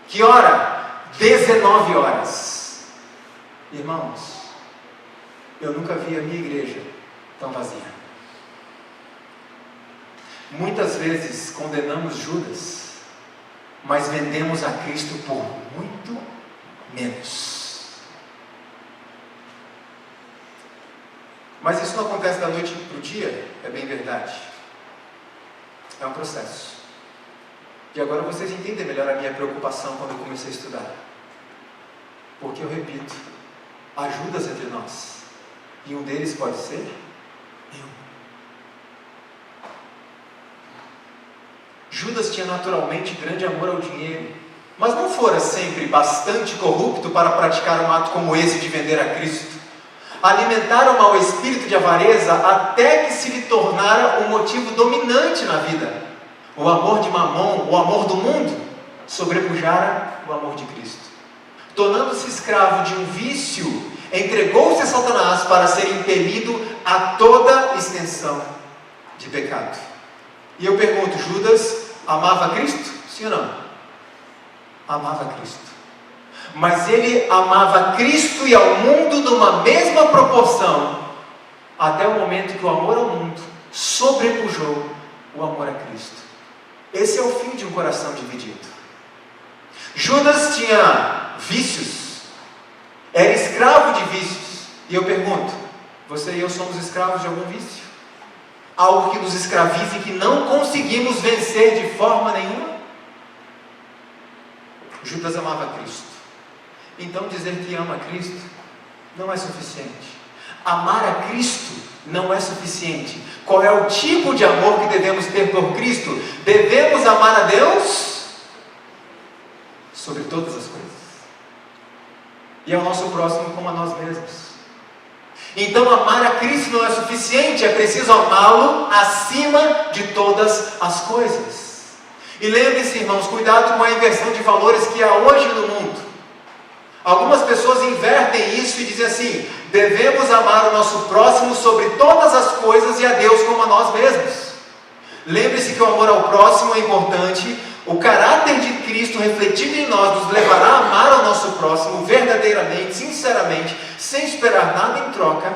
Que hora? 19 horas. Irmãos, eu nunca vi a minha igreja tão vazia. Muitas vezes condenamos Judas, mas vendemos a Cristo por muito menos. Mas isso não acontece da noite para o dia, é bem verdade. É um processo. E agora vocês entendem melhor a minha preocupação quando eu comecei a estudar. Porque eu repito, há Judas entre nós. E um deles pode ser eu. Judas tinha naturalmente grande amor ao dinheiro, mas não fora sempre bastante corrupto para praticar um ato como esse de vender a Cristo. Alimentaram o mau espírito de avareza até que se lhe tornara um motivo dominante na vida. O amor de Mamon, o amor do mundo, sobrepujara o amor de Cristo. Tornando-se escravo de um vício, entregou-se a Satanás para ser impelido a toda extensão de pecado. E eu pergunto, Judas amava Cristo? Sim ou não? Amava Cristo. Mas ele amava Cristo e ao mundo numa mesma proporção, até o momento que o amor ao mundo sobrepujou o amor a Cristo. Esse é o fim de um coração dividido. Judas tinha vícios, era escravo de vícios. E eu pergunto, você e eu somos escravos de algum vício? Algo que nos escraviza e que não conseguimos vencer de forma nenhuma? Judas amava Cristo. Então dizer que ama Cristo não é suficiente. Amar a Cristo não é suficiente. Qual é o tipo de amor que devemos ter por Cristo? Devemos amar a Deus sobre todas as coisas, e ao nosso próximo como a nós mesmos. Então amar a Cristo não é suficiente, é preciso amá-lo acima de todas as coisas. E lembre-se, irmãos, cuidado com a inversão de valores que há hoje no mundo. Algumas pessoas invertem isso e dizem assim: devemos amar o nosso próximo sobre todas as coisas e a Deus como a nós mesmos. Lembre-se que o amor ao próximo é importante. O caráter de Cristo refletido em nós nos levará a amar ao nosso próximo verdadeiramente, sinceramente, sem esperar nada em troca.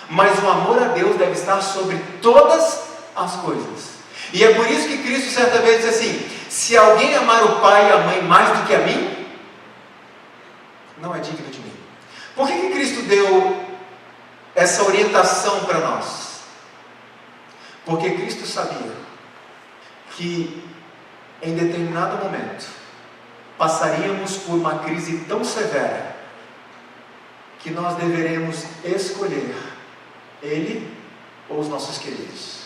Mas o amor a Deus deve estar sobre todas as coisas. E é por isso que Cristo certa vez disse assim: se alguém amar o pai e a mãe mais do que a mim, não é digno de mim. Por que Cristo deu essa orientação para nós? Porque Cristo sabia que em determinado momento passaríamos por uma crise tão severa que nós deveremos escolher Ele ou os nossos queridos.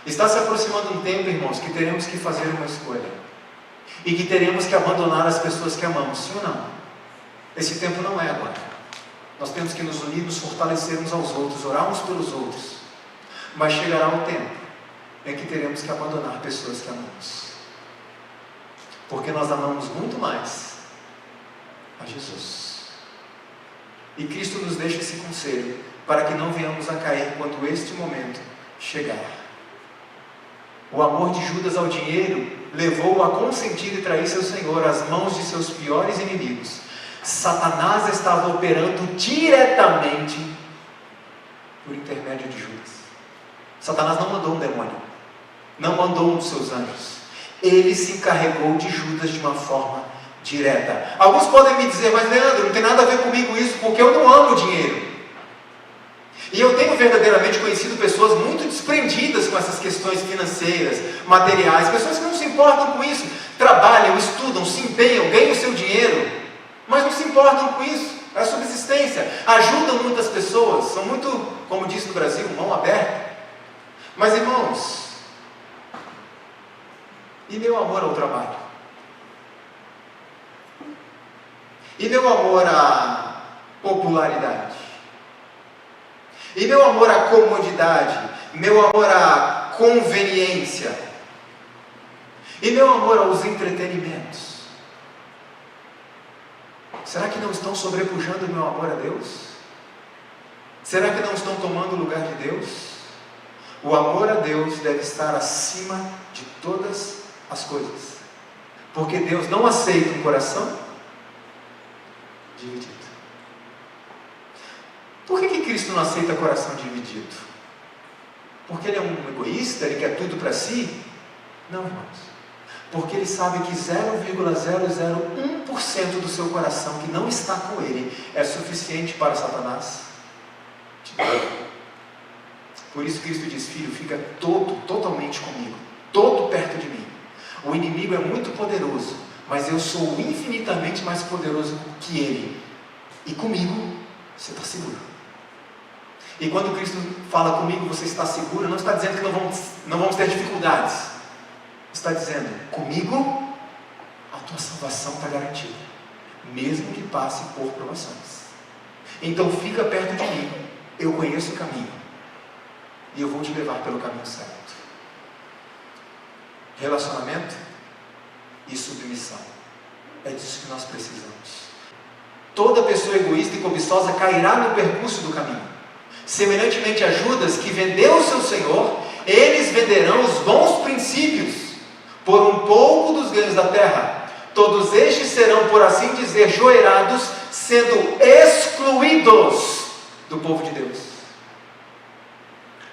Está se aproximando um tempo, irmãos, que teremos que fazer uma escolha e que teremos que abandonar as pessoas que amamos, sim ou não? Esse tempo não é agora. Nós temos que nos unir, nos fortalecer uns aos outros, orar uns pelos outros. Mas chegará um tempo em que teremos que abandonar pessoas que amamos, porque nós amamos muito mais a Jesus. E Cristo nos deixa esse conselho para que não venhamos a cair quando este momento chegar. O amor de Judas ao dinheiro levou-o a consentir e trair seu Senhor às mãos de seus piores inimigos. Satanás estava operando diretamente por intermédio de Judas. Satanás não mandou um demônio, não mandou um dos seus anjos. Ele se encarregou de Judas de uma forma direta. Alguns podem me dizer: mas Leandro, não tem nada a ver comigo isso, porque eu não amo dinheiro. E eu tenho verdadeiramente conhecido pessoas muito desprendidas com essas questões financeiras, materiais, pessoas que não se importam com isso, trabalham, estudam, se empenham, ganham o seu dinheiro, mas não se importam com isso, é a subsistência, ajudam muitas pessoas, são muito, como diz no Brasil, mão aberta. Mas irmãos, e meu amor ao trabalho? E meu amor à popularidade? E meu amor à comodidade? Meu amor à conveniência? E meu amor aos entretenimentos? Será que não estão sobrepujando o meu amor a Deus? Será que não estão tomando o lugar de Deus? O amor a Deus deve estar acima de todas as coisas, porque Deus não aceita um coração dividido. Por que Cristo não aceita coração dividido? Porque Ele é um egoísta, Ele quer tudo para si? Não, irmãos. Porque Ele sabe que 0,001% do seu coração que não está com Ele é suficiente para Satanás. Por isso Cristo diz: filho, fica totalmente comigo, todo perto de mim. o inimigo é muito poderoso, mas eu sou infinitamente mais poderoso que ele. E comigo, você está seguro. E quando Cristo fala comigo, você está seguro, não está dizendo que não vamos ter dificuldades. Está dizendo, comigo, a tua salvação está garantida, mesmo que passe por provações. Então fica perto de mim, eu conheço o caminho, e eu vou te levar pelo caminho certo. Relacionamento e submissão. É disso que nós precisamos. Toda pessoa egoísta e cobiçosa cairá no percurso do caminho. Semelhantemente a Judas, que vendeu o seu Senhor, eles venderão os bons princípios por um pouco dos ganhos da terra. Todos estes serão, por assim dizer, joeirados, sendo excluídos do povo de Deus.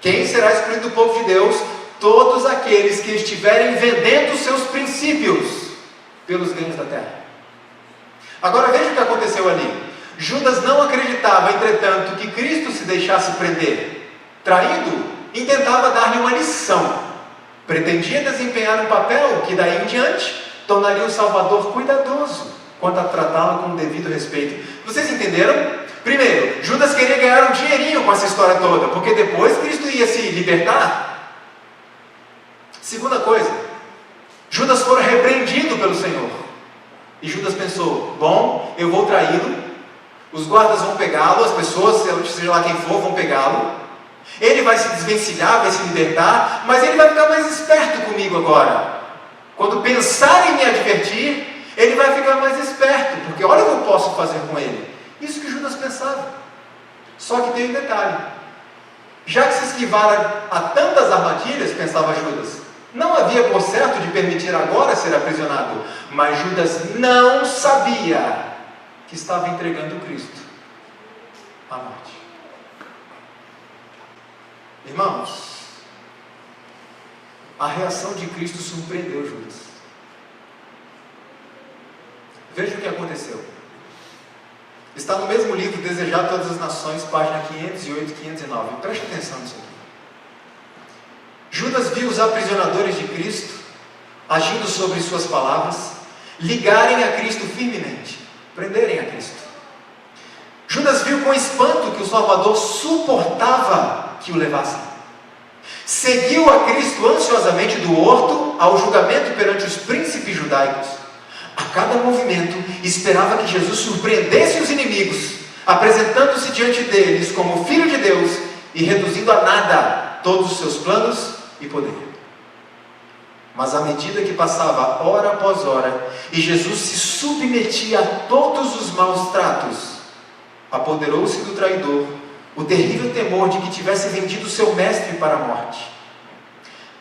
Quem será excluído do povo de Deus? Todos aqueles que estiverem vendendo os seus princípios pelos ganhos da terra. Agora veja o que aconteceu ali. Judas não acreditava, entretanto, que Cristo se deixasse prender. Traído, intentava dar-lhe uma lição. Pretendia desempenhar um papel que daí em diante tornaria o Salvador cuidadoso quanto a tratá-lo com o devido respeito. Vocês entenderam? Primeiro, Judas queria ganhar um dinheirinho com essa história toda, porque depois Cristo ia se libertar. Segunda coisa, Judas foi repreendido pelo Senhor. E Judas pensou, bom, eu vou traí-lo, os guardas vão pegá-lo, as pessoas, seja lá quem for, vão pegá-lo. Ele vai se desvencilhar, vai se libertar, mas ele vai ficar mais esperto comigo agora. Quando pensar em me advertir, ele vai ficar mais esperto, porque olha o que eu posso fazer com ele. Isso que Judas pensava. Só que tem um detalhe. Já que se esquivara a tantas armadilhas, pensava Judas, não havia por certo de permitir agora ser aprisionado. Mas Judas não sabia que estava entregando Cristo à morte. Irmãos, a reação de Cristo surpreendeu Judas. Veja o que aconteceu. Está no mesmo livro, Desejar Todas as Nações, página 508 e 509. Preste atenção nisso aqui. Judas viu os aprisionadores de Cristo, agindo sobre suas palavras, ligarem a Cristo firmemente, prenderem a Cristo. Judas viu com espanto que o Salvador suportava que o levassem. Seguiu a Cristo ansiosamente do horto ao julgamento perante os príncipes judaicos. A cada movimento, esperava que Jesus surpreendesse os inimigos, apresentando-se diante deles como Filho de Deus e reduzindo a nada todos os seus planos e poder. Mas à medida que passava hora após hora, e Jesus se submetia a todos os maus tratos, apoderou-se do traidor o terrível temor de que tivesse vendido seu mestre para a morte.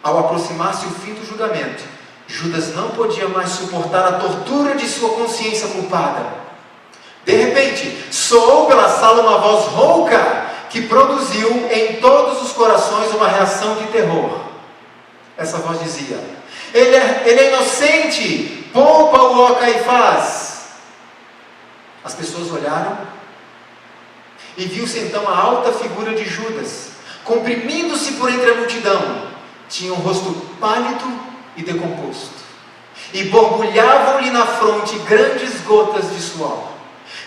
Ao aproximar-se o fim do julgamento, Judas não podia mais suportar a tortura de sua consciência culpada. De repente, soou pela sala uma voz rouca que produziu em todos os corações uma reação de terror. Essa voz dizia: ele é inocente, poupa-o, ó Caifás. As pessoas olharam e viu-se então a alta figura de Judas, comprimindo-se por entre a multidão. Tinha um rosto pálido e decomposto, e borbulhavam-lhe na fronte grandes gotas de suor.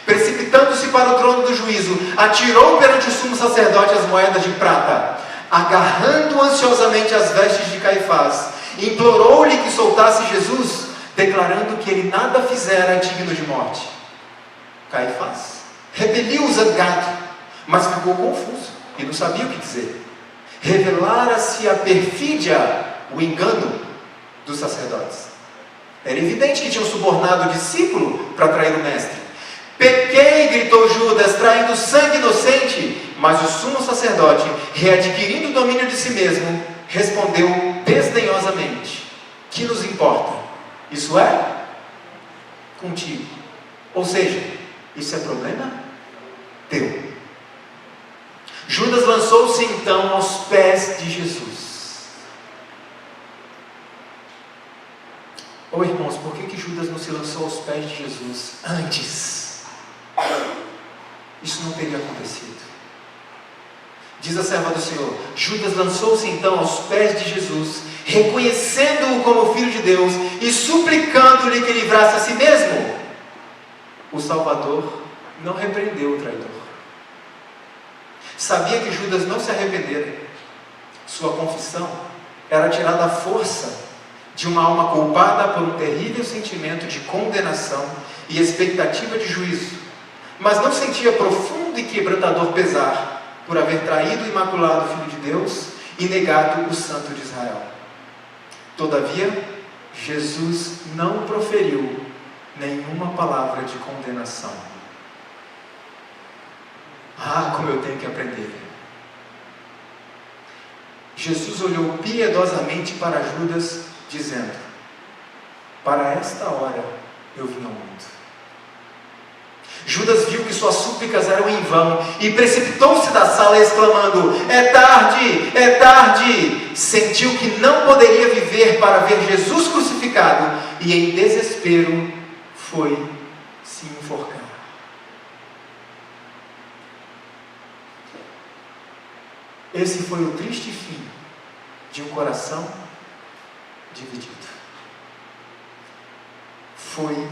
Precipitando-se para o trono do juízo, atirou perante o sumo sacerdote as moedas de prata, agarrando ansiosamente as vestes de Caifás, implorou-lhe que soltasse Jesus, declarando que ele nada fizera digno de morte. Caifás repeliu-o zangado, mas ficou confuso e não sabia o que dizer. Revelara-se a perfídia, o engano dos sacerdotes. Era evidente que tinham subornado o discípulo para trair o mestre. Pequei, gritou Judas, traindo sangue inocente. Mas o sumo sacerdote, readquirindo o domínio de si mesmo, respondeu desdenhosamente: que nos importa? Isso é contigo. Ou seja, isso é problema teu. Judas lançou-se então aos pés de Jesus. Oh irmãos, por que Judas não se lançou aos pés de Jesus antes? Isso não teria acontecido. Diz a serva do Senhor: Judas lançou-se então aos pés de Jesus reconhecendo-o como Filho de Deus e suplicando-lhe que livrasse a si mesmo, o Salvador não repreendeu o traidor. Sabia que Judas não se arrependera. Sua confissão era tirada à força de uma alma culpada por um terrível sentimento de condenação e expectativa de juízo, mas não sentia profundo e quebrantador pesar por haver traído o imaculado Filho de Deus e negado o Santo de Israel. Todavia, Jesus não proferiu nenhuma palavra de condenação. Ah, como eu tenho que aprender! Jesus olhou piedosamente para Judas, dizendo: para esta hora eu vim ao mundo. Judas viu que suas súplicas eram em vão e precipitou-se da sala exclamando: é tarde, é tarde! Sentiu que não poderia viver para ver Jesus crucificado e em desespero foi se enforcar. Esse foi o triste fim de um coração dividido. Foi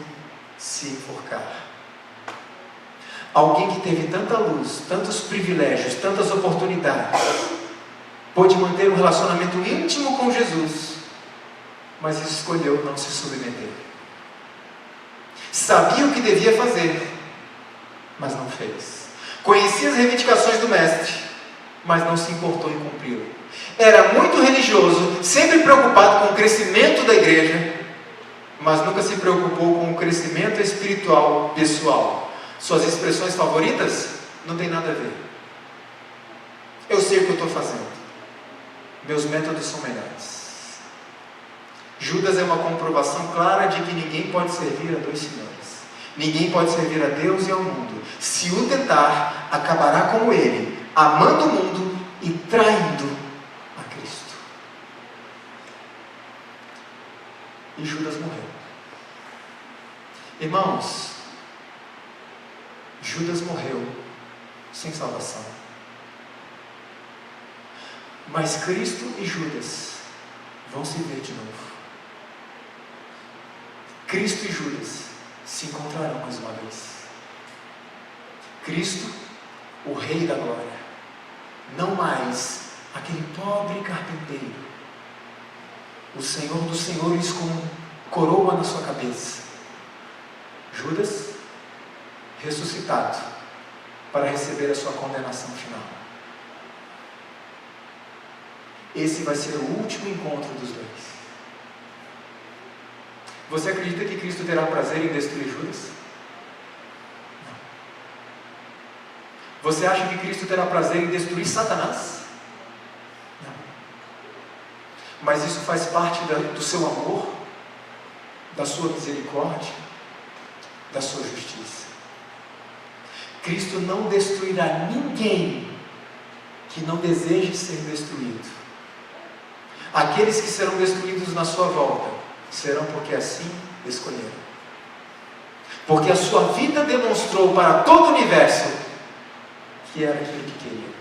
se enforcar. Alguém que teve tanta luz, tantos privilégios, tantas oportunidades, pôde manter um relacionamento íntimo com Jesus, mas escolheu não se submeter. Sabia o que devia fazer, mas não fez. Conhecia as reivindicações do mestre, mas não se importou em cumpri-lo. Era muito religioso, sempre preocupado com o crescimento da igreja, mas nunca se preocupou com o crescimento espiritual pessoal. Suas expressões favoritas? Não tem nada a ver. Eu sei o que eu estou fazendo. Meus métodos são melhores. Judas é uma comprovação clara de que ninguém pode servir a dois senhores. Ninguém pode servir a Deus e ao mundo. Se o tentar, acabará como ele, amando o mundo e traindo a Cristo. E Judas morreu. Irmãos, Judas morreu sem salvação. Mas Cristo e Judas vão se ver de novo. Cristo e Judas se encontrarão mais uma vez. Cristo, o Rei da Glória, não mais aquele pobre carpinteiro, o Senhor dos Senhores com coroa na sua cabeça. Judas, ressuscitado para receber a sua condenação final. Esse vai ser o último encontro dos dois. Você acredita que Cristo terá prazer em destruir Judas? Não. Você acha que Cristo terá prazer em destruir Satanás? Não. Mas isso faz parte do seu amor, da sua misericórdia, da sua justiça. Cristo não destruirá ninguém que não deseje ser destruído. Aqueles que serão destruídos na sua volta serão porque assim escolheram. Porque a sua vida demonstrou para todo o universo que era aquilo que queria.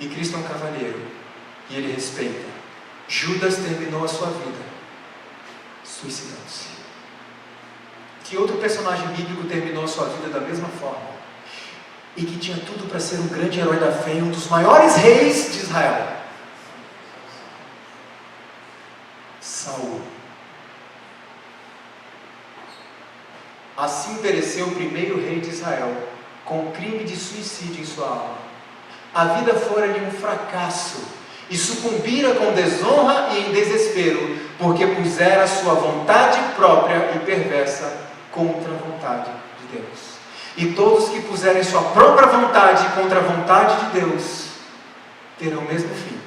E Cristo é um cavalheiro e ele respeita. Judas terminou a sua vida suicidando-se. Que outro personagem bíblico terminou a sua vida da mesma forma? E que tinha tudo para ser um grande herói da fé e um dos maiores reis de Israel? Saul. Assim pereceu o primeiro rei de Israel, com crime de suicídio em sua alma. A vida fora-lhe um fracasso, e sucumbira com desonra e em desespero, porque pusera sua vontade própria e perversa contra a vontade de Deus. E todos que puserem sua própria vontade contra a vontade de Deus, terão o mesmo fim.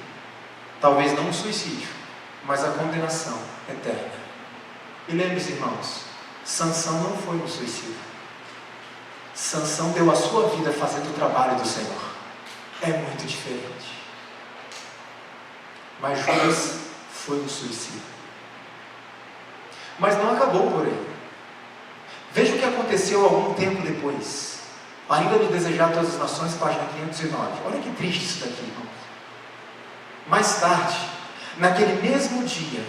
Talvez não o suicídio, mas a condenação eterna. E lembre-se, irmãos, Sansão não foi um suicida. Sansão deu a sua vida fazendo o trabalho do Senhor. É muito diferente. Mas Judas foi um suicida. Mas não acabou por aí. Veja o que aconteceu algum tempo depois. Ainda no Desejar Todas as Nações, página 509. Olha que triste isso daqui, irmãos. Mais tarde, Naquele mesmo dia,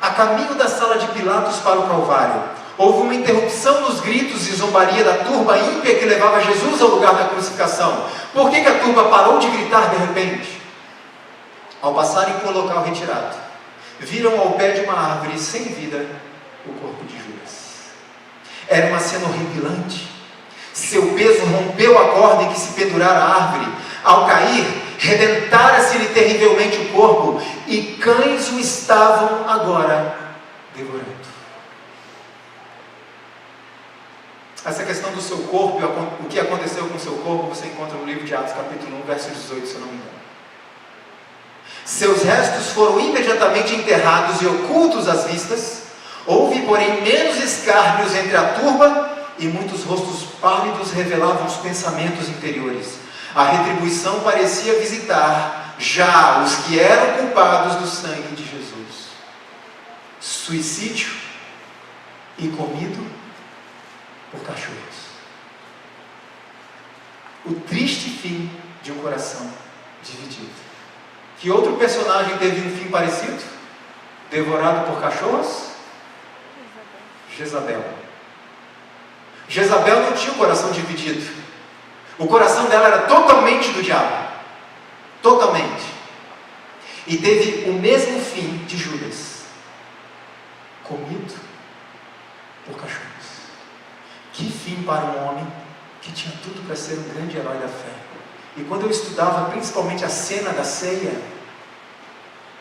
a caminho da sala de Pilatos para o Calvário, houve uma interrupção nos gritos e zombaria da turba ímpia que levava Jesus ao lugar da crucificação. Por que a turba parou de gritar de repente? Ao passarem por um local retirado, viram ao pé de uma árvore sem vida o corpo de Judas. Era uma cena horripilante. Seu peso rompeu a corda em que se pendurara a árvore. Ao cair, rebentara-se-lhe terrivelmente o corpo, e cães o estavam agora devorando. Essa questão do seu corpo, o que aconteceu com o seu corpo, você encontra no livro de Atos capítulo 1, verso 18, se eu não me engano. Seus restos foram imediatamente enterrados e ocultos às vistas. Houve, porém, menos escárnios entre a turba, e muitos rostos pálidos revelavam os pensamentos interiores. A retribuição parecia visitar já os que eram culpados do sangue de Jesus. Suicídio e comido por cachorros. O triste fim de um coração dividido. Que outro personagem teve um fim parecido? Devorado por cachorros? Jezabel. Jezabel não tinha o coração dividido. O coração dela era totalmente do diabo. Totalmente. E teve o mesmo fim de Judas. Comido por cachorros. Que fim para um homem que tinha tudo para ser um grande herói da fé. E quando eu estudava principalmente a cena da ceia,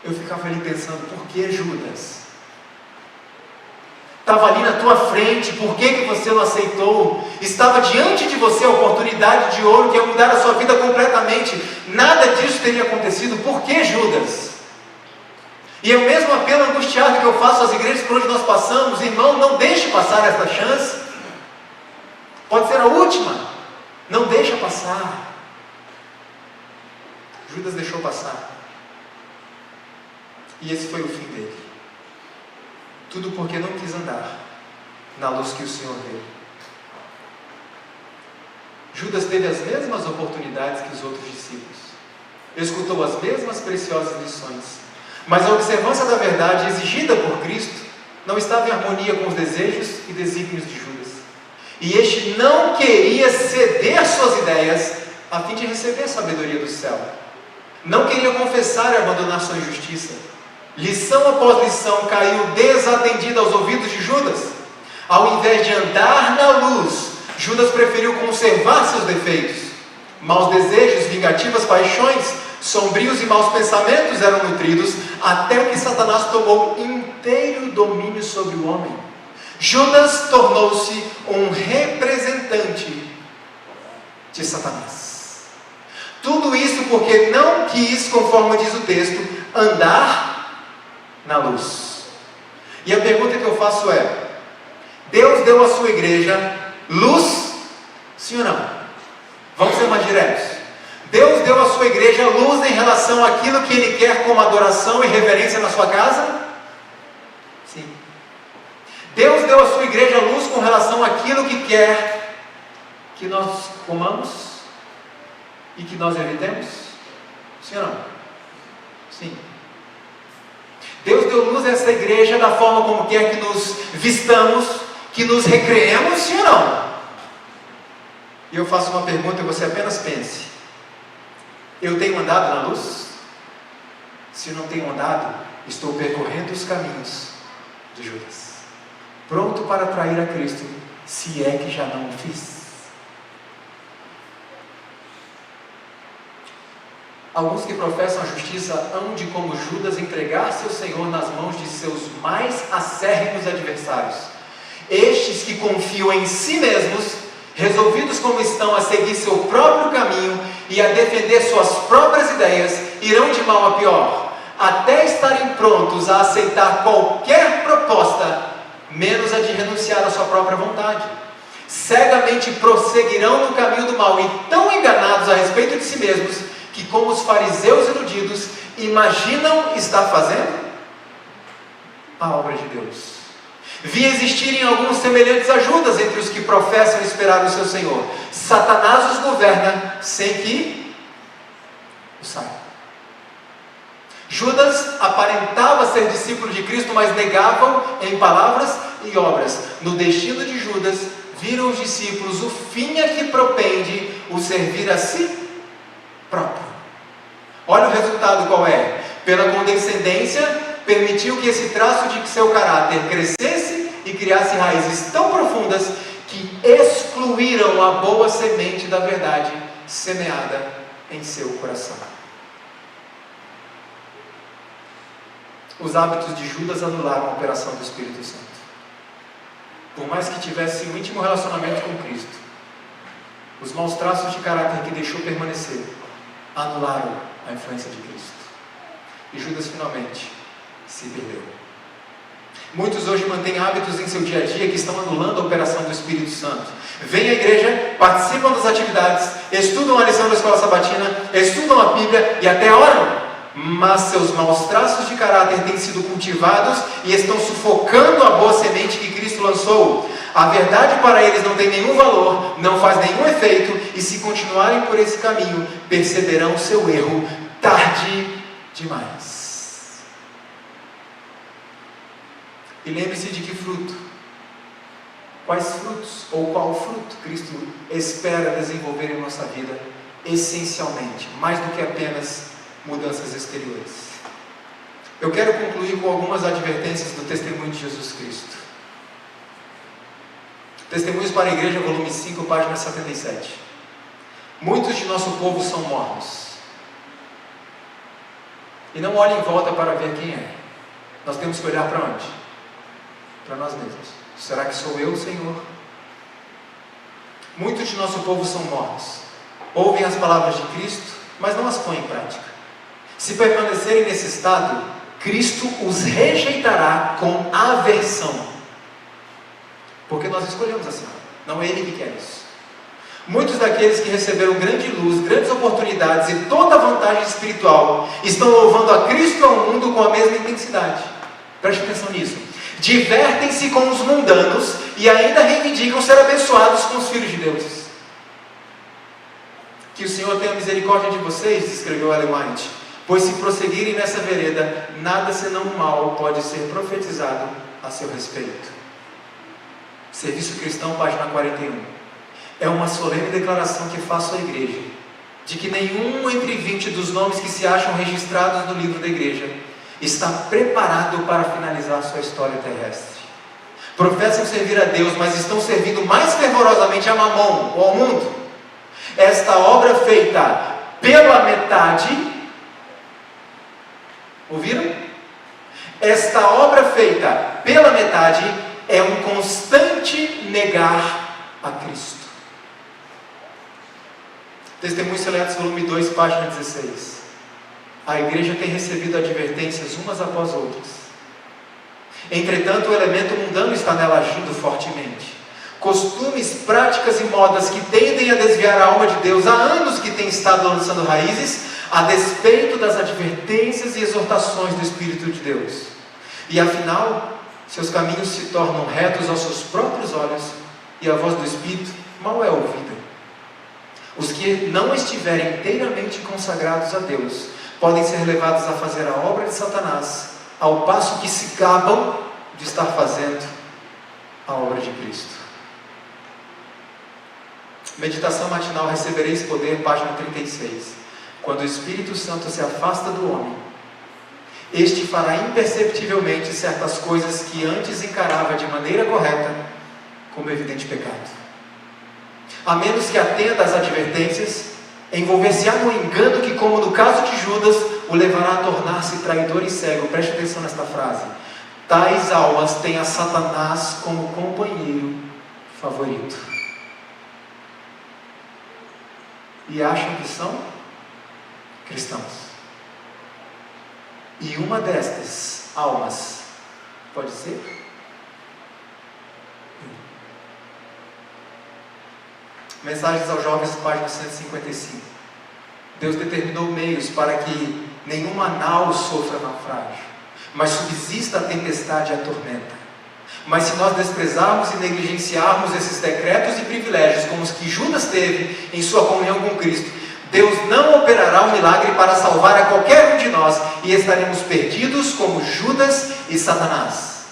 eu ficava ali pensando, por que Judas? Estava ali na tua frente, por que você não aceitou? Estava diante de você a oportunidade de ouro que ia mudar a sua vida completamente. Nada disso teria acontecido, por que Judas? E é o mesmo apelo angustiado que eu faço às igrejas por onde nós passamos, irmão, não deixe passar esta chance. Pode ser a última, não deixa passar. Judas deixou passar. E esse foi o fim dele. Tudo porque não quis andar na luz que o Senhor deu. Judas teve as mesmas oportunidades que os outros discípulos. Escutou as mesmas preciosas lições. Mas a observância da verdade exigida por Cristo não estava em harmonia com os desejos e desígnios de Judas. E este não queria ceder suas ideias a fim de receber a sabedoria do céu. Não queria confessar e abandonar sua injustiça. Lição após lição caiu desatendida aos ouvidos de Judas. Ao invés de andar na luz, Judas preferiu conservar seus defeitos. Maus desejos, vingativas paixões, sombrios e maus pensamentos eram nutridos, até que Satanás tomou inteiro domínio sobre o homem. Judas tornou-se um representante de Satanás. Tudo isso porque não quis, conforme diz o texto, andar na luz. E a pergunta que eu faço é: Deus deu à sua igreja luz? Sim ou não? Vamos ser mais diretos. Deus deu à sua igreja luz em relação àquilo que Ele quer como adoração e reverência na sua casa? Sim. Deus deu à sua igreja luz com relação àquilo que quer que nós comamos e que nós evitemos? Sim ou não? Sim. Deus deu luz a essa igreja da forma como quer que nos vistamos, que nos recreemos, sim ou não? E eu faço uma pergunta e você apenas pense: eu tenho andado na luz? Se não tenho andado, estou percorrendo os caminhos de Judas, pronto para trair a Cristo, se é que já não o fiz. Alguns que professam a justiça hão de, como Judas, entregar seu Senhor nas mãos de seus mais acérrimos adversários. Estes que confiam em si mesmos, resolvidos como estão a seguir seu próprio caminho e a defender suas próprias ideias, irão de mal a pior, até estarem prontos a aceitar qualquer proposta, menos a de renunciar à sua própria vontade. Cegamente prosseguirão no caminho do mal e tão enganados a respeito de si mesmos, que, como os fariseus iludidos, imaginam estar fazendo a obra de Deus. Vi existirem alguns semelhantes a Judas entre os que professam esperar o seu Senhor. Satanás os governa sem que o saibam. Judas aparentava ser discípulo de Cristo, mas negavam em palavras e obras. No destino de Judas, viram os discípulos o fim a que propende o servir a si próprio. Olha o resultado qual é. Pela condescendência, permitiu que esse traço de seu caráter crescesse e criasse raízes tão profundas que excluíram a boa semente da verdade semeada em seu coração. Os hábitos de Judas anularam a operação do Espírito Santo. Por mais que tivesse um íntimo relacionamento com Cristo, os maus traços de caráter que deixou permanecer anularam a influência de Cristo. E Judas finalmente se perdeu. Muitos hoje mantêm hábitos em seu dia a dia que estão anulando a operação do Espírito Santo. Vêm à igreja, participam das atividades, estudam a lição da escola sabatina, estudam a Bíblia e até oram, mas seus maus traços de caráter têm sido cultivados e estão sufocando a boa semente que Cristo lançou. A verdade para eles não tem nenhum valor, não faz nenhum efeito, e se continuarem por esse caminho, perceberão o seu erro tarde demais. E lembre-se de que fruto, quais frutos, ou qual fruto Cristo espera desenvolver em nossa vida, essencialmente, mais do que apenas mudanças exteriores. Eu quero concluir com algumas advertências do testemunho de Jesus Cristo. Testemunhos para a Igreja, volume 5, página 77. Muitos de nosso povo são mornos. E não olhem em volta para ver quem é. Nós temos que olhar para onde? Para nós mesmos. Será que sou eu, Senhor? Muitos de nosso povo são mornos. Ouvem as palavras de Cristo, mas não as põem em prática. Se permanecerem nesse estado, Cristo os rejeitará com aversão. Porque nós escolhemos assim, não é Ele que quer isso. Muitos daqueles que receberam grande luz, grandes oportunidades e toda a vantagem espiritual estão louvando a Cristo e ao mundo com a mesma intensidade. Preste atenção nisso. Divertem-se com os mundanos e ainda reivindicam ser abençoados com os filhos de Deus. Que o Senhor tenha misericórdia de vocês, escreveu Ellen White, pois se prosseguirem nessa vereda, nada senão o mal pode ser profetizado a seu respeito. Serviço Cristão, página 41. É uma solene declaração que faço à igreja, de que nenhum entre 20 dos nomes que se acham registrados no livro da igreja está preparado para finalizar sua história terrestre. Professam servir a Deus, mas estão servindo mais fervorosamente a Mamon, ou ao mundo. Esta obra feita pela metade, ouviram? Esta obra feita pela metade é um constante negar a Cristo. Testemunhos Seletos, volume 2, página 16. A igreja tem recebido advertências umas após outras. Entretanto, o elemento mundano está nela agindo fortemente. Costumes, práticas e modas que tendem a desviar a alma de Deus há anos que têm estado lançando raízes, a despeito das advertências e exortações do Espírito de Deus. E afinal, seus caminhos se tornam retos aos seus próprios olhos, e a voz do Espírito mal é ouvida. Os que não estiverem inteiramente consagrados a Deus podem ser levados a fazer a obra de Satanás, ao passo que se gabam de estar fazendo a obra de Cristo. Meditação matinal, recebereis poder, página 36. Quando o Espírito Santo se afasta do homem, este fará imperceptivelmente certas coisas que antes encarava de maneira correta como evidente pecado. A menos que atenda às advertências, envolver-se-á no engano que, como no caso de Judas, o levará a tornar-se traidor e cego. Preste atenção nesta frase. Tais almas têm a Satanás como companheiro favorito. E acham que são cristãos. E uma destas almas pode ser? Mensagens aos jovens, página 155. Deus determinou meios para que nenhuma nau sofra naufrágio, mas subsista a tempestade e a tormenta. Mas se nós desprezarmos e negligenciarmos esses decretos e privilégios como os que Judas teve em sua comunhão com Cristo, Deus não operará um milagre para salvar a qualquer um de nós e estaremos perdidos como Judas e Satanás.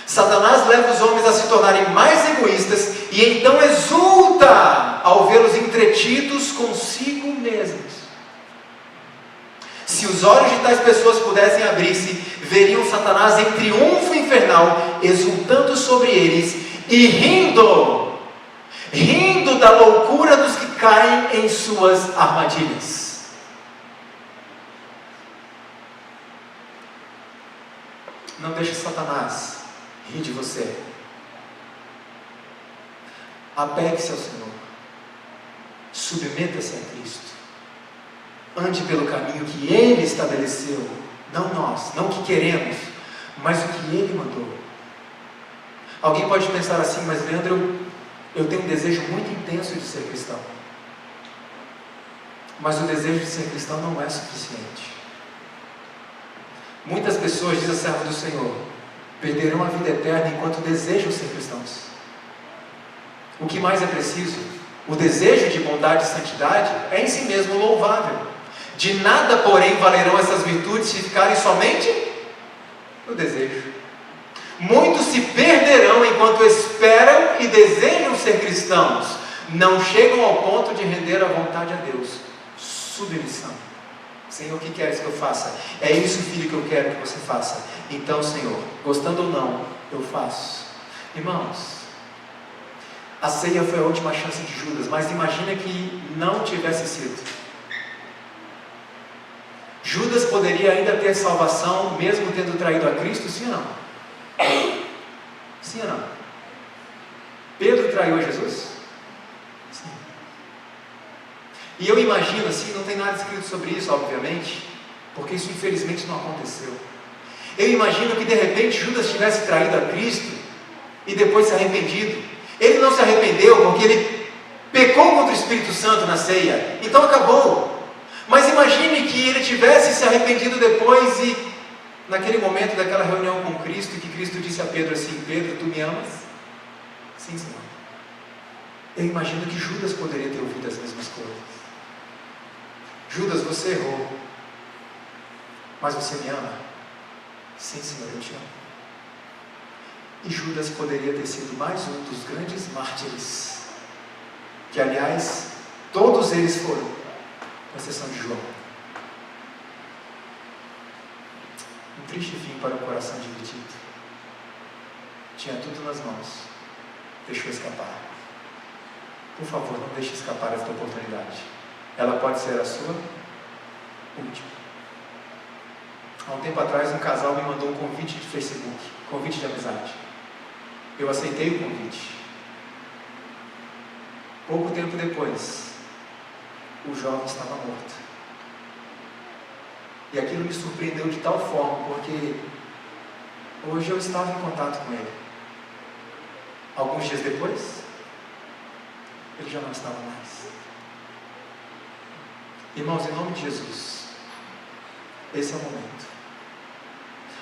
Satanás leva os homens a se tornarem mais egoístas e então exulta ao vê-los entretidos consigo mesmos. Se os olhos de tais pessoas pudessem abrir-se, veriam Satanás em triunfo infernal, exultando sobre eles e rindo da loucura dos que caem em suas armadilhas. Não deixe Satanás rir de você. Apegue-se ao Senhor. Submeta-se a Cristo. Ande pelo caminho que Ele estabeleceu, não nós, não o que queremos, mas o que Ele mandou. Alguém pode pensar assim, mas Leandro, eu tenho um desejo muito intenso de ser cristão. Mas o desejo de ser cristão não é suficiente. Muitas pessoas, diz a serva do Senhor, perderão a vida eterna enquanto desejam ser cristãos. O que mais é preciso? O desejo de bondade e santidade é em si mesmo louvável. De nada, porém, valerão essas virtudes se ficarem somente no desejo. Muitos se perderão enquanto esperam e desejam ser cristãos. Não chegam ao ponto de render a vontade a Deus. Submissão. Senhor, o que queres que eu faça? É isso, filho, que eu quero que você faça. Então, Senhor, gostando ou não, eu faço. Irmãos, a ceia foi a última chance de Judas, mas imagina que não tivesse sido. Judas poderia ainda ter salvação, mesmo tendo traído a Cristo, sim ou não? Sim ou não? Pedro traiu a Jesus? Sim. E eu imagino assim, não tem nada escrito sobre isso, obviamente, porque isso infelizmente não aconteceu. Eu imagino que de repente Judas tivesse traído a Cristo e depois se arrependido. Ele não se arrependeu porque ele pecou contra o Espírito Santo na ceia, então acabou. Mas imagine que ele tivesse se arrependido depois e naquele momento daquela reunião com Cristo, que Cristo disse a Pedro assim: Pedro, tu me amas? Sim, Senhor. Eu imagino que Judas poderia ter ouvido as mesmas coisas. Judas, você errou, mas você me ama? Sim, Senhor, eu te amo. E Judas poderia ter sido mais um dos grandes mártires, que aliás, todos eles foram, com exceção de João. Um triste fim para um coração dividido. Tinha tudo nas mãos, deixou escapar. Por favor, não deixe escapar esta oportunidade. Ela pode ser a sua última. Há um tempo atrás, um casal me mandou um convite de Facebook, convite de amizade. Eu aceitei o convite. Pouco tempo depois, o jovem estava morto. E aquilo me surpreendeu de tal forma, porque hoje eu estava em contato com ele. Alguns dias depois, ele já não estava mais. Irmãos, em nome de Jesus, esse é o momento.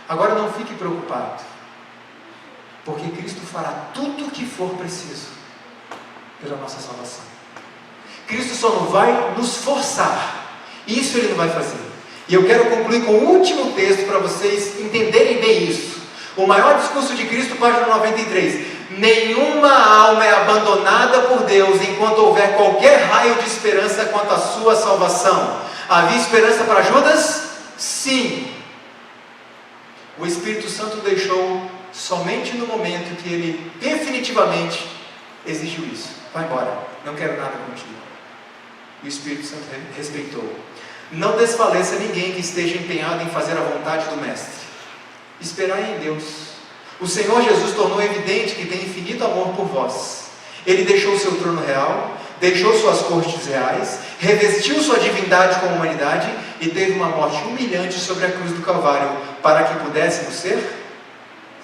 Agora não fique preocupado, porque Cristo fará tudo o que for preciso pela nossa salvação. Cristo só não vai nos forçar, isso Ele não vai fazer. E eu quero concluir com o último texto para vocês entenderem bem isso. O maior discurso de Cristo, página 93. Nenhuma alma é abandonada por Deus enquanto houver qualquer raio de esperança quanto à sua salvação. Havia esperança para Judas? Sim. O Espírito Santo deixou somente no momento que ele definitivamente exigiu isso. Vai embora, não quero nada contigo. E o Espírito Santo respeitou. Não desfaleça ninguém que esteja empenhado em fazer a vontade do Mestre. Esperai em Deus. O Senhor Jesus tornou evidente que tem infinito amor por vós. Ele deixou seu trono real, deixou suas cortes reais, revestiu sua divindade com a humanidade e teve uma morte humilhante sobre a cruz do Calvário, para que pudéssemos ser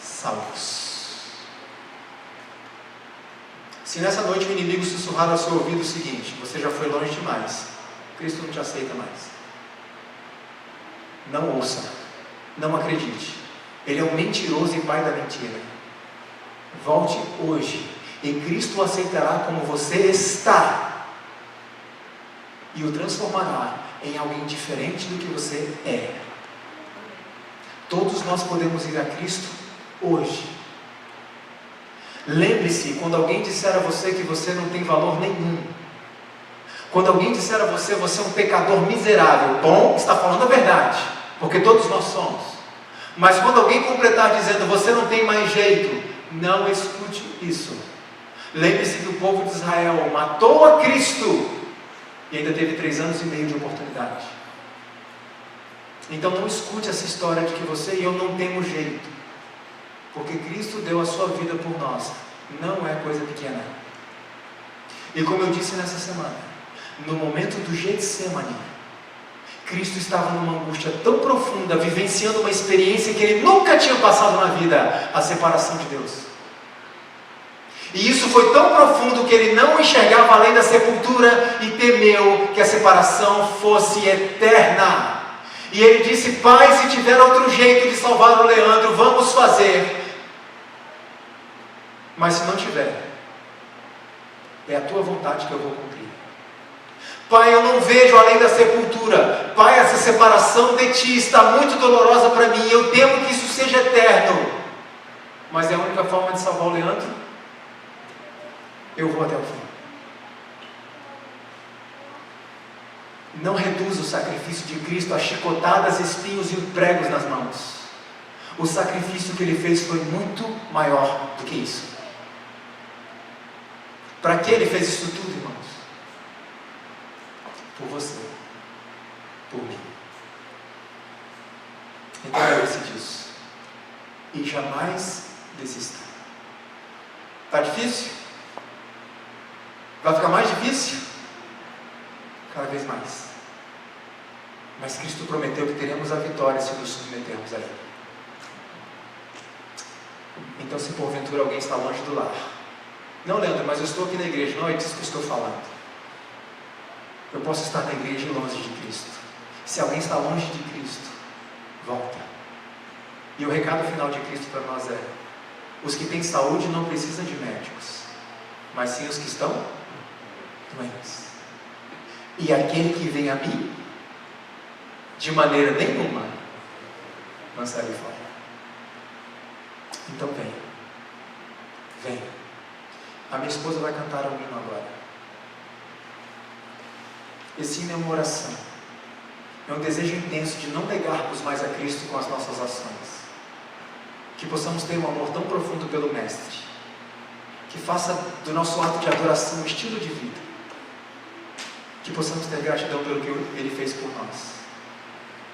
salvos. Se nessa noite o inimigo sussurrar ao seu ouvido o seguinte: você já foi longe demais, Cristo não te aceita mais. Não ouça, não acredite. Ele é um mentiroso e pai da mentira. Volte hoje, e Cristo o aceitará como você está. e o transformará em alguém diferente do que você é. Todos nós podemos ir a Cristo hoje. Lembre-se, quando alguém disser a você que você não tem valor nenhum, quando alguém disser a você, você é um pecador miserável, bom, está falando a verdade, porque todos nós somos. Mas quando alguém completar dizendo, você não tem mais jeito, não escute isso. Lembre-se que o povo de Israel matou a Cristo e ainda teve 3 anos e meio de oportunidade. Então não escute essa história de que você e eu não temos jeito, porque Cristo deu a sua vida por nós. Não é coisa pequena. E como eu disse nessa semana, no momento do Getsemane, Cristo estava numa angústia tão profunda, vivenciando uma experiência que ele nunca tinha passado na vida, a separação de Deus. E isso foi tão profundo que ele não enxergava além da sepultura e temeu que a separação fosse eterna. E ele disse, Pai, se tiver outro jeito de salvar o Leandro, vamos fazer. Mas se não tiver, é a tua vontade que eu vou cumprir. Pai, eu não vejo além da sepultura. Pai, essa separação de ti está muito dolorosa para mim. Eu temo que isso seja eterno. Mas é a única forma de salvar o Leandro? Eu vou até o fim. Não reduza o sacrifício de Cristo a chicotadas, espinhos e pregos nas mãos. O sacrifício que ele fez foi muito maior do que isso. Para que ele fez isso tudo, irmãos? Por você, por mim. Então lembre-se disso e jamais desista. Está difícil? Vai ficar mais difícil? Cada vez mais. Mas Cristo prometeu que teremos a vitória se nos submetermos a Ele. Então, se porventura alguém está longe do lar, não, Leandro, mas eu estou aqui na igreja. Não é disso que eu estou falando. Eu posso estar na igreja longe de Cristo. Se alguém está longe de Cristo, volta. E o recado final de Cristo para nós é: os que têm saúde não precisam de médicos, mas sim os que estão doentes. E aquele que vem a mim, de maneira nenhuma lançarei fora. Então vem. A minha esposa vai cantar um hino agora. Esse hino é uma oração. É um desejo intenso de não negarmos mais a Cristo com as nossas ações. Que possamos ter um amor tão profundo pelo Mestre, que faça do nosso ato de adoração um estilo de vida. Que possamos ter gratidão pelo que Ele fez por nós.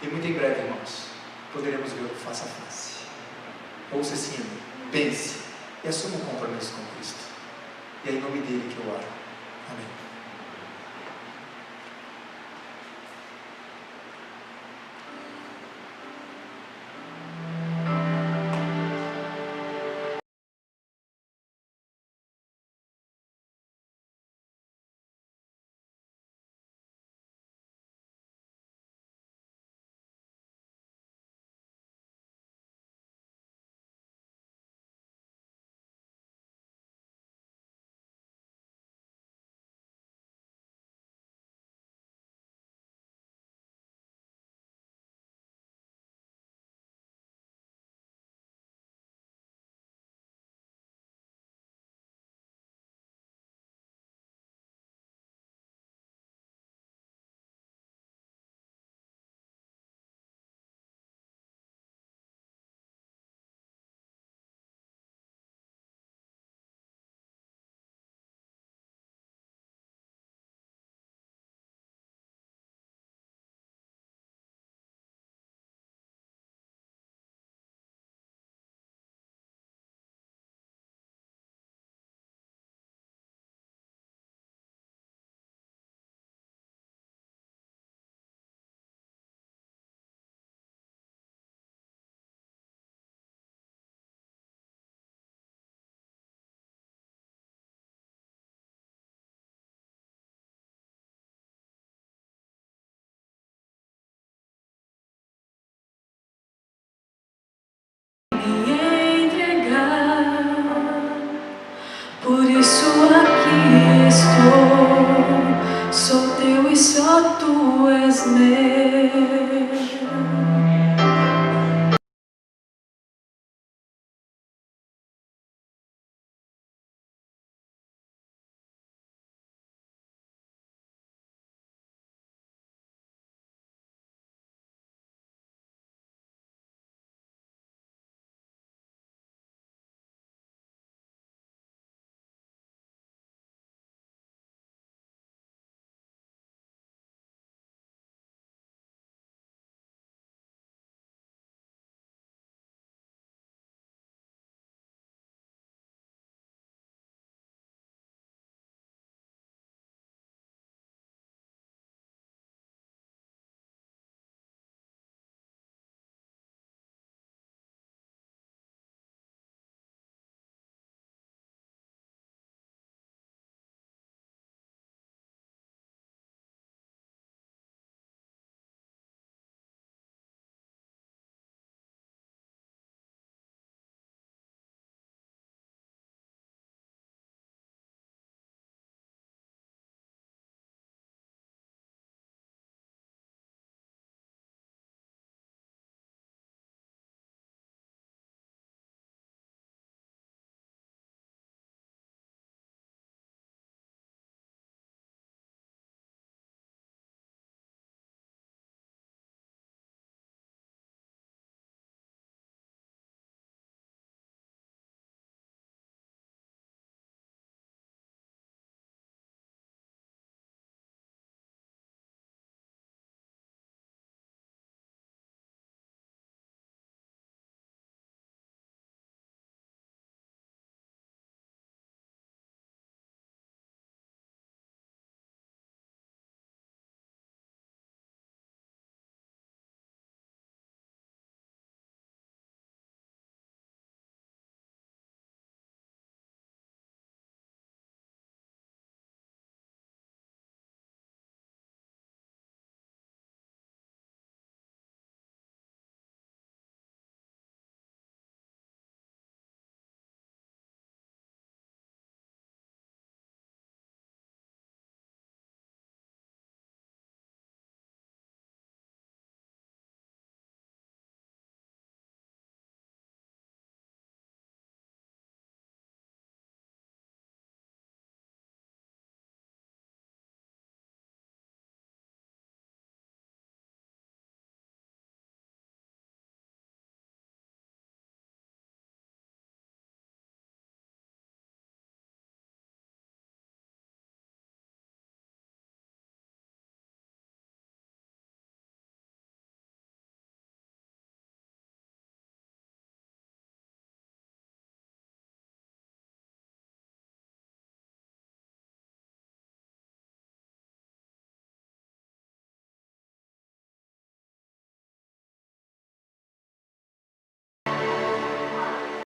E muito em breve, irmãos, poderemos vê-lo face a face. Ouça esse hino, pense e assuma um compromisso com Cristo. E é em nome dele que eu oro.